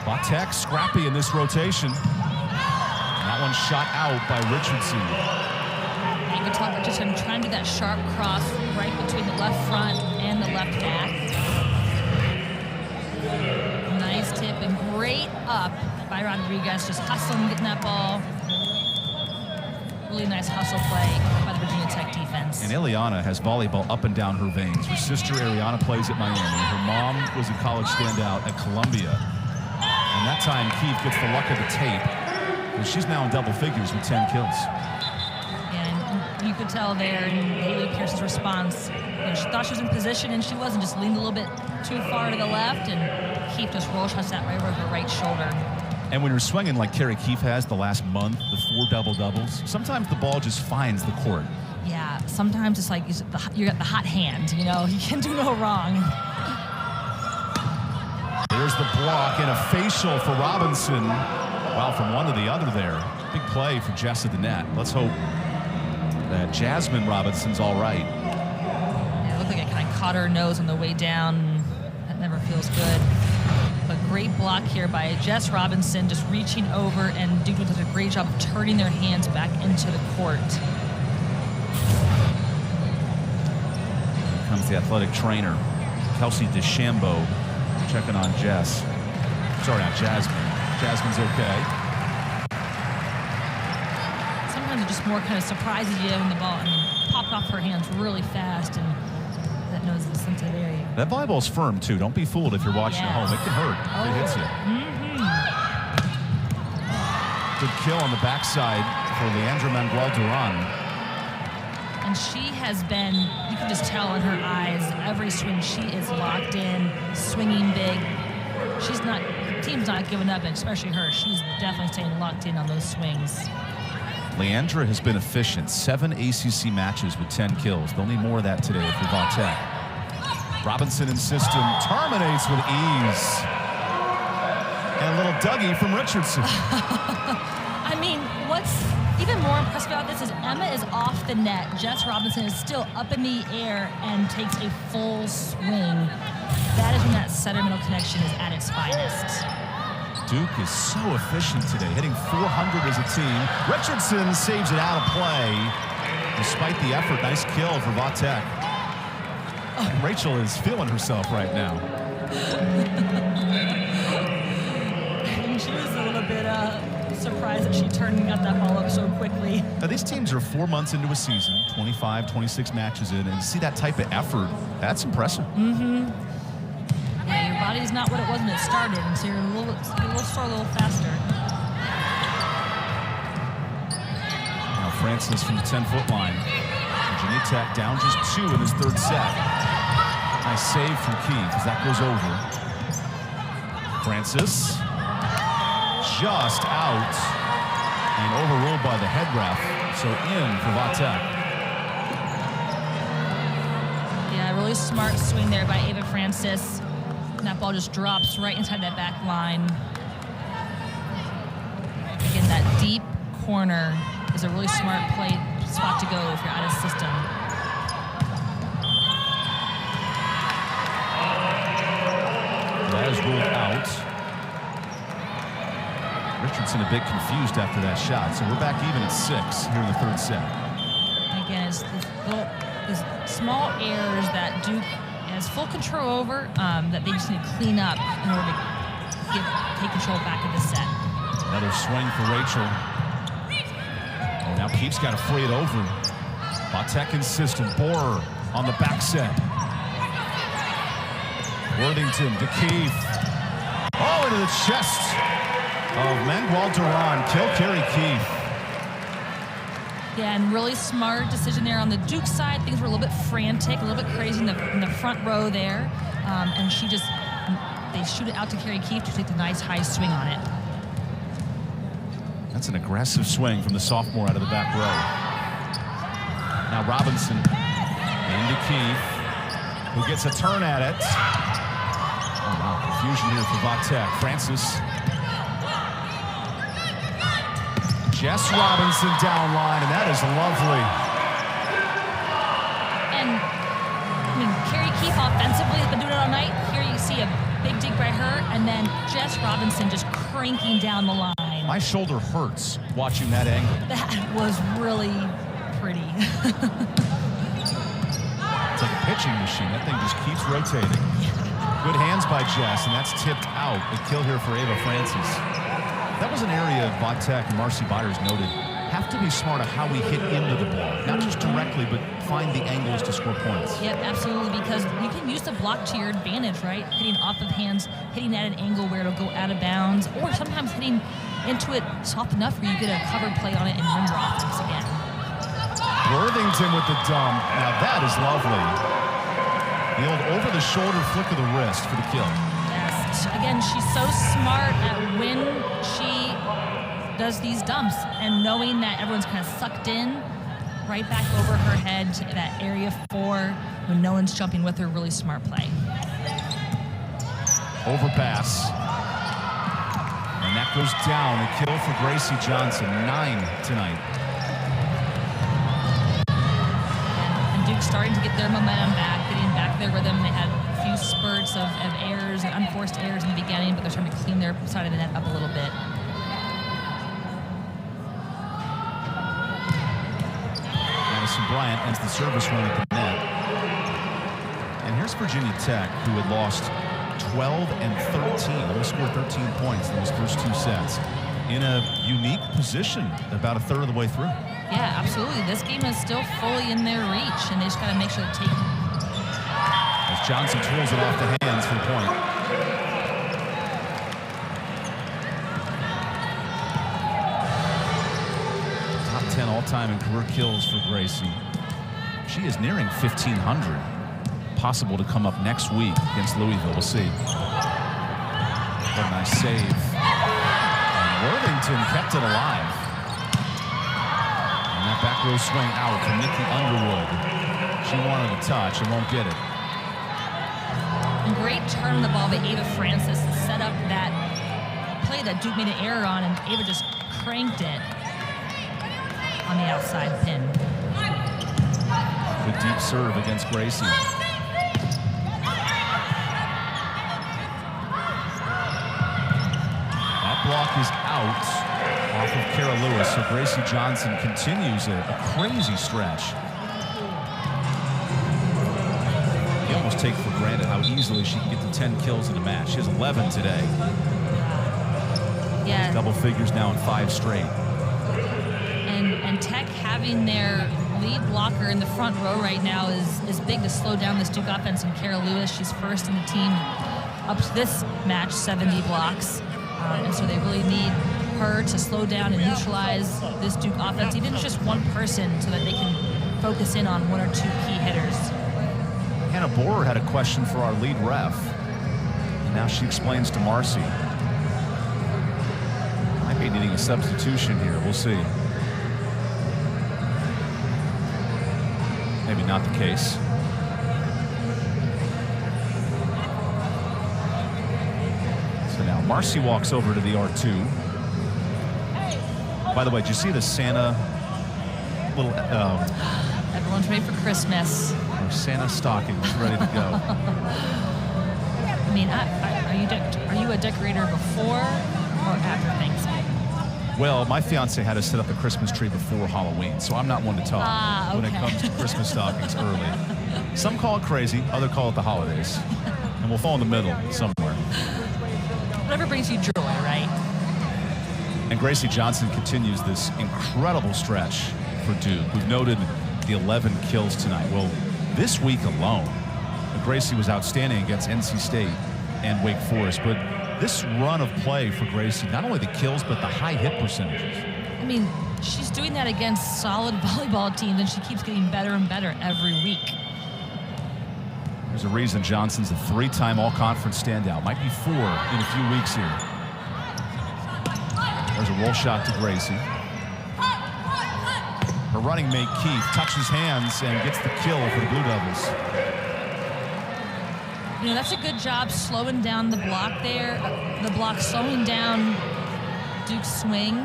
Vatek scrappy in this rotation. And that one shot out by Richardson. And you can tell Richardson trying to do that sharp cross right between the left front and the left back. Nice tip and great up by Rodriguez, just hustling, getting that ball. Really nice hustle play by the Virginia Tech defense. And Ileana has volleyball up and down her veins. Her sister Ariana plays at Miami. Her mom was a college standout at Columbia. And that time, Keefe gets the luck of the tape. And she's now in double figures with 10 kills. And you could tell there in Haley Pierce's response, she thought she was in position and she wasn't, just leaned a little bit too far to the left, and Keefe just roll shots that right over her right shoulder. And when you're swinging like Carrie Keefe has the last month, the 4 double-doubles, sometimes the ball just finds the court. Yeah, sometimes it's like you got the hot hand, you can do no wrong. There's the block and a facial for Robinson. Wow, from one to the other there. Big play for Jess at the net. Let's hope that Jasmine Robinson's all right. Yeah, it looked like it kind of caught her nose on the way down. That never feels good. But great block here by Jess Robinson, just reaching over, and Duke does a great job of turning their hands back into the court. Here comes the athletic trainer, Kelsey DeChambeau, checking on Jess. Sorry, not Jasmine. Jasmine's okay. Sometimes it just more kind of surprises you when the ball popped off her hands really fast, and that nose is the sensitive area. That volleyball's firm, too. Don't be fooled if you're watching at home. It can hurt if it hits you. Good kill on the backside for Leandra Manuel-Duran. And she has been, you can just tell in her eyes, every swing she is locked in, swinging big. She's not, the team's not giving up, and especially her. She's definitely staying locked in on those swings. Leandra has been efficient. 7 ACC matches with 10 kills. They'll need more of that today for Vatek. Robinson in system, terminates with ease. And a little Dougie from Richardson. I mean, what's even more impressive about this is Emma is off the net. Jess Robinson is still up in the air and takes a full swing. That is when that center-middle connection is at its finest. Duke is so efficient today, hitting 400 as a team. Richardson saves it out of play. Despite the effort, nice kill for Vatek. And Rachel is feeling herself right now. And she was a little bit surprised that she turned and got that ball up so quickly. Now, these teams are 4 months into a season, 25, 26 matches in, and to see that type of effort, that's impressive. Yeah, your body's not what it was when it started, and so you're a little slower, a little faster. Now Francis from the 10-foot line. Virginia Tech down just 2 in this third set. Nice save from Keefe as that goes over. Francis just out and overruled by the head ref. So in for Vatek. Yeah, really smart swing there by Ava Francis. And that ball just drops right inside that back line. Again, that deep corner is a really smart spot to go if you're out of system. That is ruled out. Richardson a bit confused after that shot. So we're back even at 6 here in the third set. And again, it's these small errors that Duke has full control over, that they just need to clean up in order to take control back of the set. Another swing for Rachel. Oh, now Keefe's got to free it over. Vatek insistent. Borer on the back set. Worthington to Keefe. Oh, into the chest of Manuel-Duran. Kill Carrie Keefe. Yeah, and really smart decision there on the Duke side. Things were a little bit frantic, a little bit crazy in the front row there. And they shoot it out to Carrie Keefe to take the nice high swing on it. That's an aggressive swing from the sophomore out of the back row. Now Robinson into Keefe, who gets a turn at it. Oh, wow, confusion here for Vatek. Francis. Jess Robinson down line, and that is lovely. And I mean, Carrie Keefe offensively has been doing it all night. Here you see a big dig by her, and then Jess Robinson just cranking down the line. My shoulder hurts watching that angle. That was really pretty. It's like a pitching machine. That thing just keeps rotating. Good hands by Jess, and that's tipped out. A kill here for Ava Francis. That was an area Vodtek and Marcy Byers noted. Have to be smart of how we hit into the ball. Not just directly, but find the angles to score points. Yep, absolutely, because you can use the block to your advantage, right? Hitting off of hands, hitting at an angle where it'll go out of bounds, or sometimes hitting into it soft enough where you get a covered play on it and run your offense again. Worthington with the dump. Now that is lovely. The old over-the-shoulder flick of the wrist for the kill. Yes. Again, she's so smart at when she does these dumps and knowing that everyone's kind of sucked in right back over her head to that area 4 when no one's jumping with her. Really smart play. Overpass. And that goes down. A kill for Gracie Johnson. 9 tonight. And Duke's starting to get their momentum back, getting back their rhythm. They had a few spurts of errors and unforced errors in the beginning, but they're trying to clean their side of the net up a little bit. Madison Bryant ends the service run at the net. And here's Virginia Tech, who had lost 12 and 13. Only scored 13 points in those first 2 sets. In a unique position about a third of the way through. Yeah, absolutely. This game is still fully in their reach, and they just got to make sure to take it. As Johnson twirls it off the hands for the point. Top 10 all-time in career kills for Gracie. She is nearing 1,500. Possible to come up next week against Louisville. We'll see. What a nice save. And Worthington kept it alive. And that back row swing out from Nikki Underwood. She wanted a touch and won't get it. And great turn on the ball by Ava Francis to set up that play that Duke made an error on, and Ava just cranked it on the outside pin. Good deep serve against Gracie. Block is out off of Kara Lewis, so Gracie Johnson continues a crazy stretch. You almost take for granted how easily she can get to 10 kills in a match. She has 11 today. Yeah. Double figures now in 5 straight. And Tech having their lead blocker in the front row right now is big to slow down this Duke offense. And Kara Lewis, she's first in the team up to this match, 70 blocks. And so they really need her to slow down and neutralize this Duke offense, even just one person, so that they can focus in on 1 or 2 key hitters. Hannah Borer had a question for our lead ref. And now she explains to Marcy. Might be needing a substitution here. We'll see. Maybe not the case. Now Marcy walks over to the R2. By the way, did you see the Santa little Everyone's ready for Christmas. Or Santa stockings ready to go. I mean, are you a decorator before or after Thanksgiving? Well, my fiance had us set up the Christmas tree before Halloween, so I'm not one to talk when it comes to Christmas stockings early. Some call it crazy, others call it the holidays. And we'll fall in the middle somewhere. Whatever brings you joy, right? And Gracie Johnson continues this incredible stretch for Duke. We've noted the 11 kills tonight. Well, this week alone, Gracie was outstanding against NC State and Wake Forest. But this run of play for Gracie, not only the kills, but the high hit percentages. I mean, she's doing that against solid volleyball teams, and she keeps getting better and better every week. There's a reason Johnson's a 3-time all-conference standout. Might be 4 in a few weeks here. There's a roll shot to Gracie. Her running mate, Keith, touches hands and gets the kill for the Blue Devils. You know, that's a good job slowing down the block there. The block slowing down Duke's swing.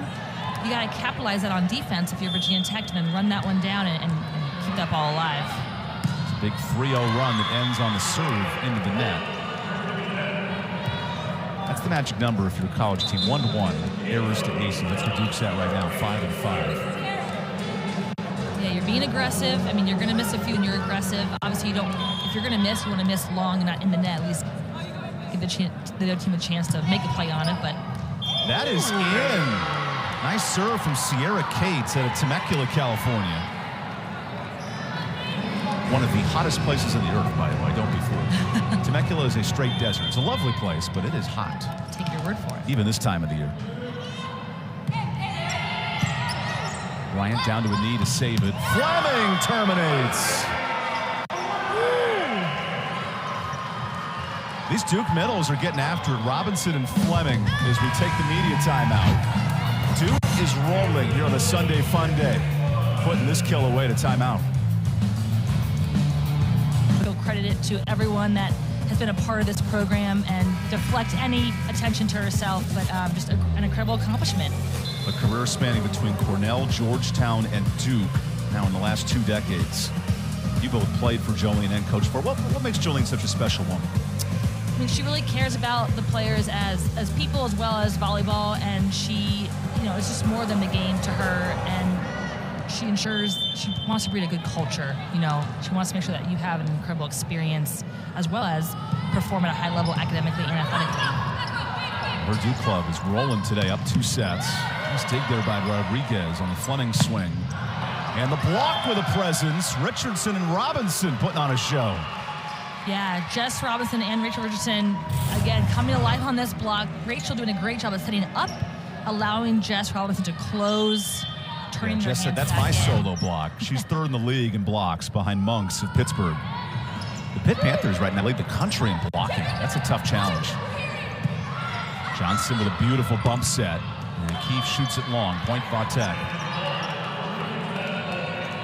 You got to capitalize that on defense if you're Virginia Tech, and then run that one down and keep that ball alive. Big 3-0 run that ends on the serve into the net. That's the magic number if you're a college team. 1-1 errors to aces. That's where Duke's at right now, 5-5. Yeah, you're being aggressive. I mean, you're going to miss a few and you're aggressive. Obviously, you don't. If you're going to miss, you want to miss long and not in the net. At least give the other team a chance to make a play on it. But that is in. Nice serve from Sierra Cates out of Temecula, California. One of the hottest places on the earth, by the way. Don't be fooled. Temecula is a straight desert. It's a lovely place, but it is hot. Take your word for it. Even this time of the year. Bryant down to a knee to save it. Fleming terminates. These Duke middles are getting after it. Robinson and Fleming as we take the media timeout. Duke is rolling here on a Sunday fun day. Putting this kill away to timeout. We'll credit it to everyone that has been a part of this program and deflect any attention to herself, but just an incredible accomplishment. A career spanning between Cornell, Georgetown, and Duke now in the last 2 decades. You both played for Jolene and coached for. What makes Jolene such a special woman? I mean, she really cares about the players as people as well as volleyball, and she, it's just more than the game to her, and she wants to breed a good culture. She wants to make sure that you have an incredible experience as well as perform at a high level academically and athletically. Her Duke club is rolling today, up 2 sets. Nice dig there by Rodriguez on the Fleming swing. And the block with a presence. Richardson and Robinson putting on a show. Yeah, Jess Robinson and Rachel Richardson, again, coming to life on this block. Rachel doing a great job of setting up, allowing Jess Robinson to close, turning Jess said, that's my solo block. She's 3rd in the league in blocks behind Monks of Pittsburgh. The Pitt Panthers right now lead the country in blocking. That's a tough challenge. Johnson with a beautiful bump set. And Keefe shoots it long. Point Vatek.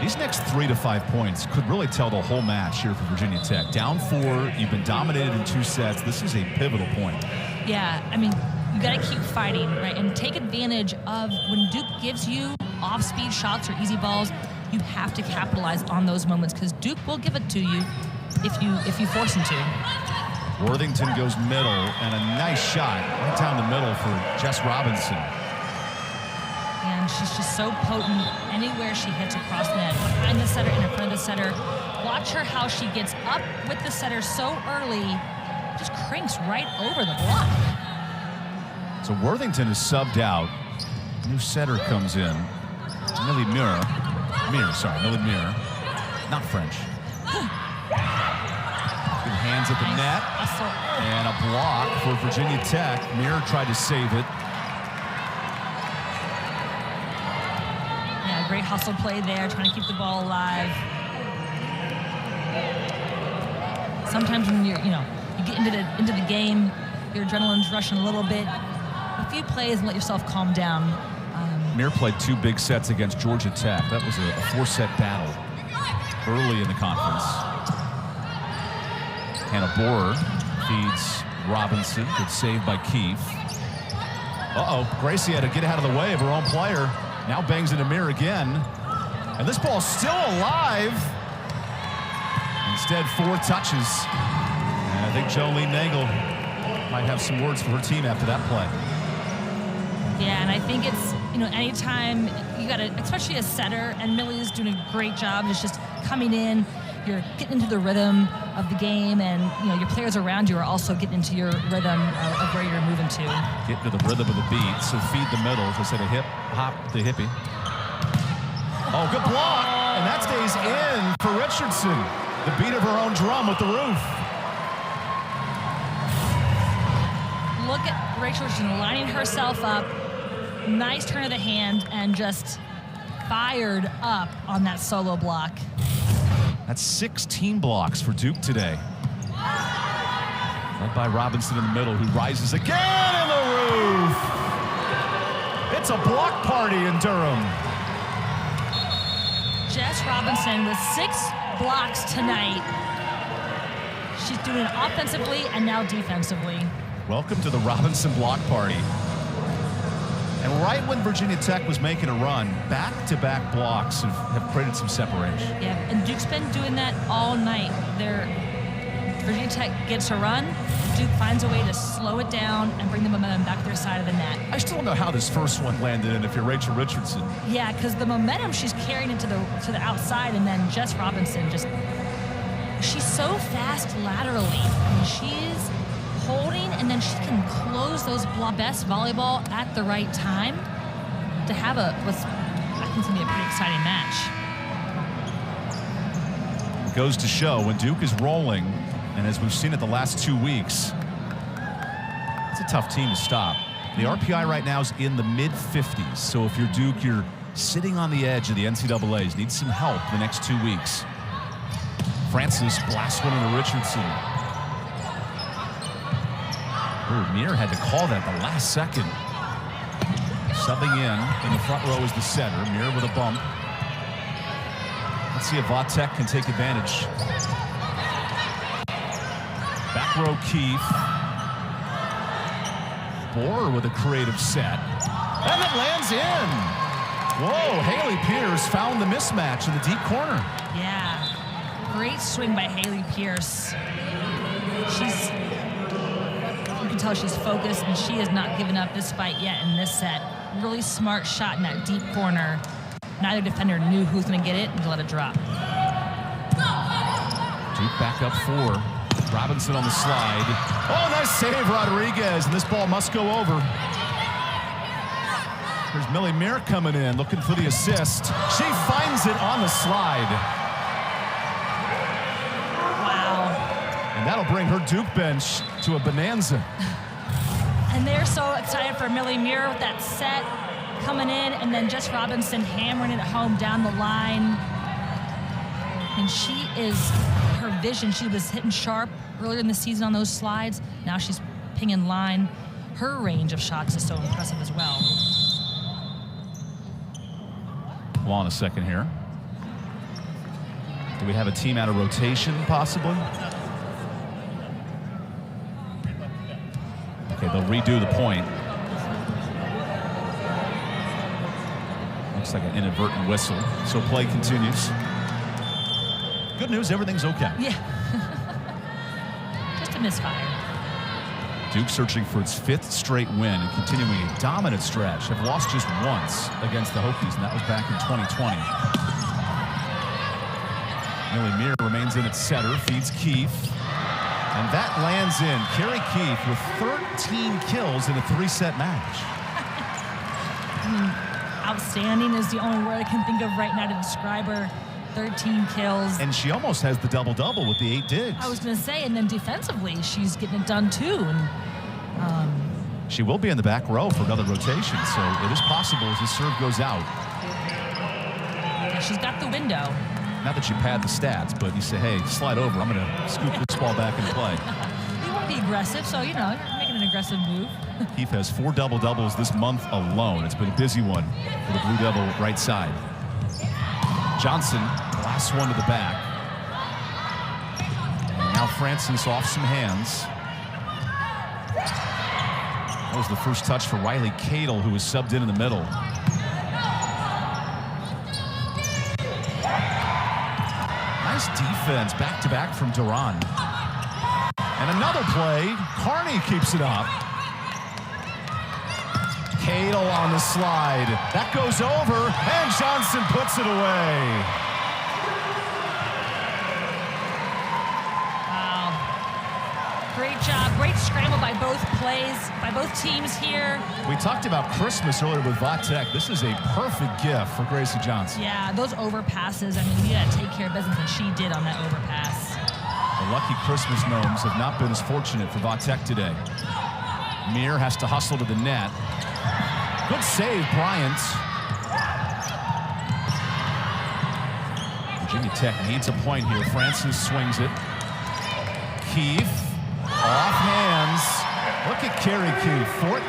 These next 3 to 5 points could really tell the whole match here for Virginia Tech. Down 4, you've been dominated in 2 sets. This is a pivotal point. Yeah, I mean, you got to keep fighting, right? And take advantage of when Duke gives you off-speed shots or easy balls, you have to capitalize on those moments because Duke will give it to you if you force him to. Worthington goes middle, and a nice shot right down the middle for Jess Robinson. And she's just so potent anywhere she hits across net, behind the setter, in front of the setter. Watch her how she gets up with the setter so early, just cranks right over the block. So Worthington is subbed out. New setter comes in. Millie Muir. Millie Muir. Not French. Good hands at the net. And a block for Virginia Tech. Muir tried to save it. Yeah, great hustle play there, trying to keep the ball alive. Sometimes when you get into the game, your adrenaline's rushing a little bit. A few plays and let yourself calm down. Muir played 2 big sets against Georgia Tech. That was a 4-set battle early in the conference. Hannah Borer feeds Robinson. Good save by Keefe. Gracie had to get out of the way of her own player. Now bangs into Muir again. And this ball's still alive. Instead, 4 touches. And I think Jolene Nagel might have some words for her team after that play. Yeah, and I think it's, anytime you got to, especially a setter, and Millie is doing a great job. It's just coming in, you're getting into the rhythm of the game, and, your players around you are also getting into your rhythm of where you're moving to. Get into the rhythm of the beat, so feed the middle instead of hop the hippie. Oh, good block, and that stays in for Richardson. The beat of her own drum with the roof. Look at Rachel Richardson lining herself up. Nice turn of the hand and just fired up on that solo block. That's 16 blocks for Duke today. Led by Robinson in the middle, who rises again in the roof. It's a block party in Durham. Jess Robinson with 6 blocks tonight. She's doing it offensively and now defensively. Welcome to the Robinson block party. And right when Virginia Tech was making a run, back-to-back blocks have created some separation. Yeah, and Duke's been doing that all night. Virginia Tech gets a run. Duke finds a way to slow it down and bring the momentum back to their side of the net. I still don't know how this first one landed in if you're Rachel Richardson. Yeah, because the momentum she's carrying it to the outside, and then Jess Robinson she's so fast laterally. I mean, she's holding, and then she can close those best volleyball at the right time to have what's I think it's going to be a pretty exciting match. It goes to show when Duke is rolling, and as we've seen it the last 2 weeks, it's a tough team to stop. The RPI right now is in the mid-50s, so if you're Duke, you're sitting on the edge of the NCAAs. Need some help the next 2 weeks. Francis blasts one into Richardson. Mir had to call that the last second. Subbing in the front row is the setter. Mir with a bump. Let's see if Vatek can take advantage. Back row Keefe. Borer with a creative set. And it lands in. Whoa, Haley Pierce found the mismatch in the deep corner. Yeah, great swing by Haley Pierce. You can tell she's focused, and she has not given up this fight yet in this set. Really smart shot in that deep corner. Neither defender knew who was going to get it and to let it drop. Duke back up 4. Robinson on the slide. Oh, nice save, Rodriguez, and this ball must go over. There's Millie Mir coming in, looking for the assist. She finds it on the slide. Wow. And that'll bring her Duke bench to a bonanza. And they're so excited for Millie Mir with that set coming in, and then Jess Robinson hammering it home down the line. And her vision, she was hitting sharp earlier in the season on those slides. Now she's pinging line. Her range of shots is so impressive as well. Hold on a second here. Do we have a team out of rotation, possibly? Okay, they'll redo the point. Looks like an inadvertent whistle. So play continues. Good news, everything's okay. Yeah. Just a misfire. Duke searching for its 5th straight win and continuing a dominant stretch. Have lost just once against the Hokies, and that was back in 2020. Millie Mir remains in at setter, feeds Keefe. And that lands in. Carrie Keefe with 13 kills in a 3-set match. Outstanding is the only word I can think of right now to describe her. 13 kills. And she almost has the double-double with the 8 digs. I was going to say, and then defensively, she's getting it done too. And she will be in the back row for another rotation, so it is possible as this serve goes out. Yeah, she's got the window. Not that you pad the stats, but you say, hey, slide over. I'm going to scoop this ball back into play. You want to be aggressive, so, you're making an aggressive move. Keefe has 4 double-doubles this month alone. It's been a busy one for the Blue Devil right side. Johnson, last one to the back. And now Francis off some hands. That was the first touch for Riley Cadle, who was subbed in the middle. Nice defense, back-to-back from Duran. And another play. Carney keeps it up. Cadle on the slide. That goes over, and Johnson puts it away. Wow. Great job. Great scramble by both teams here. We talked about Christmas earlier with Vatek. This is a perfect gift for Gracie Johnson. Yeah, those overpasses. I mean, you got to take care of business, and she did on that overpass. The lucky Christmas gnomes have not been as fortunate for Vatek today. Mir has to hustle to the net. Good save, Bryant. Virginia Tech needs a point here. Francis swings it. Keefe, off hands. Look at Carrie Keefe, 14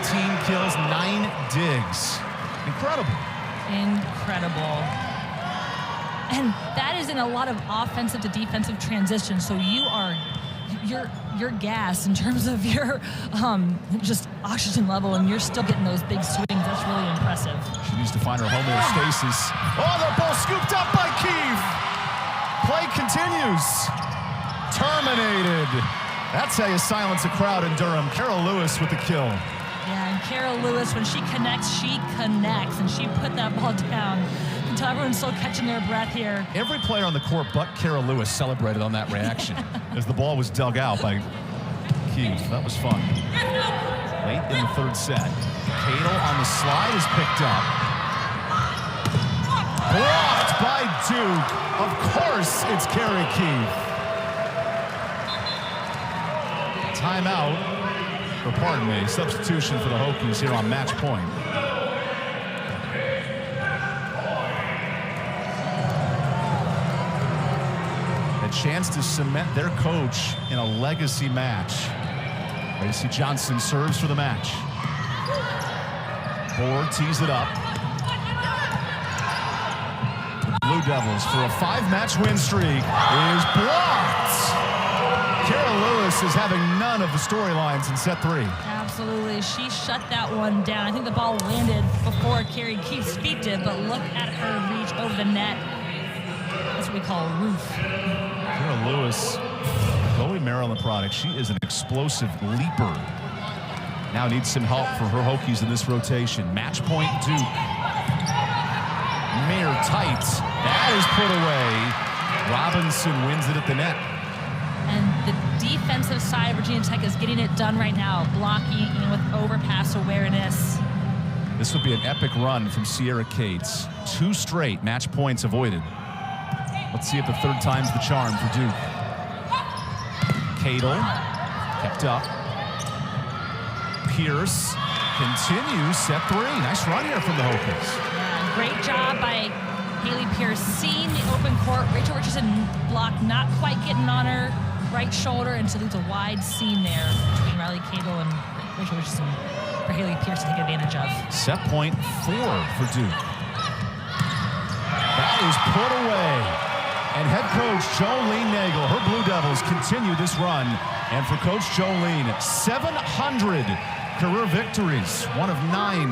kills, 9 digs. Incredible. Incredible. And that is in a lot of offensive to defensive transition, so you're gassed in terms of your just oxygen level, and you're still getting those big swings. That's really impressive. She needs to find her homeostasis. Oh, the ball scooped up by Keefe. Play continues. terminated. That's how you silence a crowd in Durham. Carol Lewis with the kill. Yeah, and Carol Lewis, when she connects, and she put that ball down until everyone's still catching their breath here. Every player on the court but Carol Lewis celebrated on that reaction as the ball was dug out by Keith. That was fun. Late in the third set. Cadle on the slide is picked up. Blocked by Duke. Of course, it's Carrie Keith. Timeout, or pardon me, substitution for the Hokies here on match point. A chance to cement their coach in a legacy match. Ready to see Johnson serves for the match. Board tees it up. The Blue Devils for a 5-match win streak is blocked. Carol Lewis is having none of the storylines in set 3. Absolutely. She shut that one down. I think the ball landed before Carrie Keith's feet did, but look at her reach over the net. That's what we call a roof. Carol Lewis, goalie Maryland product. She is an explosive leaper. Now needs some help for her Hokies in this rotation. Match point Duke. Mayer tight. That is put away. Robinson wins it at the net. And the defensive side of Virginia Tech is getting it done right now, blocking with overpass awareness. This would be an epic run from Sierra Cates. 2 straight match points avoided. Let's see if the third time's the charm for Duke. Cadle kept up. Pierce continues set 3. Nice run here from the Hokies. Yeah, great job by Haley Pierce seeing the open court. Rachel Richardson block not quite getting on her right shoulder, and so leaves a wide seam there between Riley Cadle and Rachel Richardson for Haley Pierce to take advantage of. Set point 4 for Duke. That is put away. And head coach Jolene Nagel, her Blue Devils continue this run. And for Coach Jolene, 700 career victories, one of 9